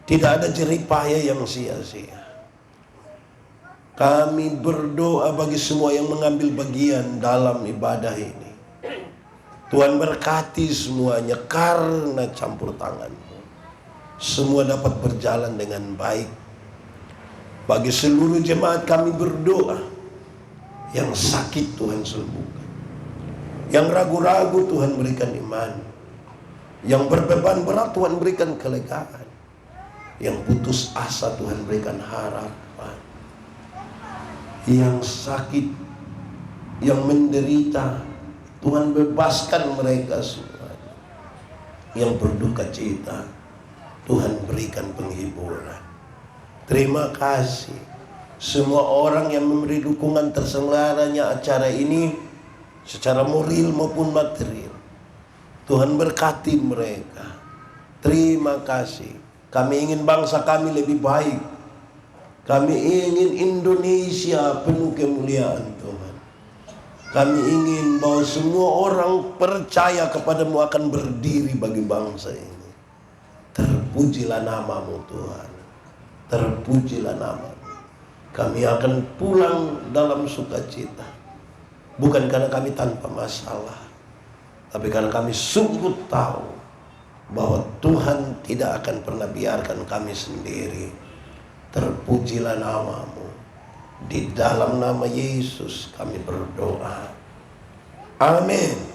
[SPEAKER 1] tidak ada jerih payah yang sia-sia. Kami berdoa bagi semua yang mengambil bagian dalam ibadah ini. Tuhan berkati semuanya karena campur tangan. Semua dapat berjalan dengan baik. Bagi seluruh jemaat kami berdoa, yang sakit Tuhan sembuhkan, yang ragu-ragu Tuhan berikan iman, yang berbeban berat Tuhan berikan kelegaan, yang putus asa Tuhan berikan harapan, yang sakit, yang menderita Tuhan bebaskan mereka semua, yang berduka cita Tuhan berikan penghiburan. Terima kasih semua orang yang memberi dukungan terselenggaranya acara ini secara moral maupun material. Tuhan berkati mereka. Terima kasih. Kami ingin bangsa kami lebih baik. Kami ingin Indonesia penuh kemuliaan Tuhan. Kami ingin bahwa semua orang percaya kepadamu akan berdiri bagi bangsa ini. Terpujilah namamu Tuhan. Terpujilah namamu. Kami akan pulang dalam sukacita. Bukan karena kami tanpa masalah, tapi karena kami sungguh tahu bahwa Tuhan tidak akan pernah biarkan kami sendiri. Terpujilah namamu. Di dalam nama Yesus kami berdoa. Amin.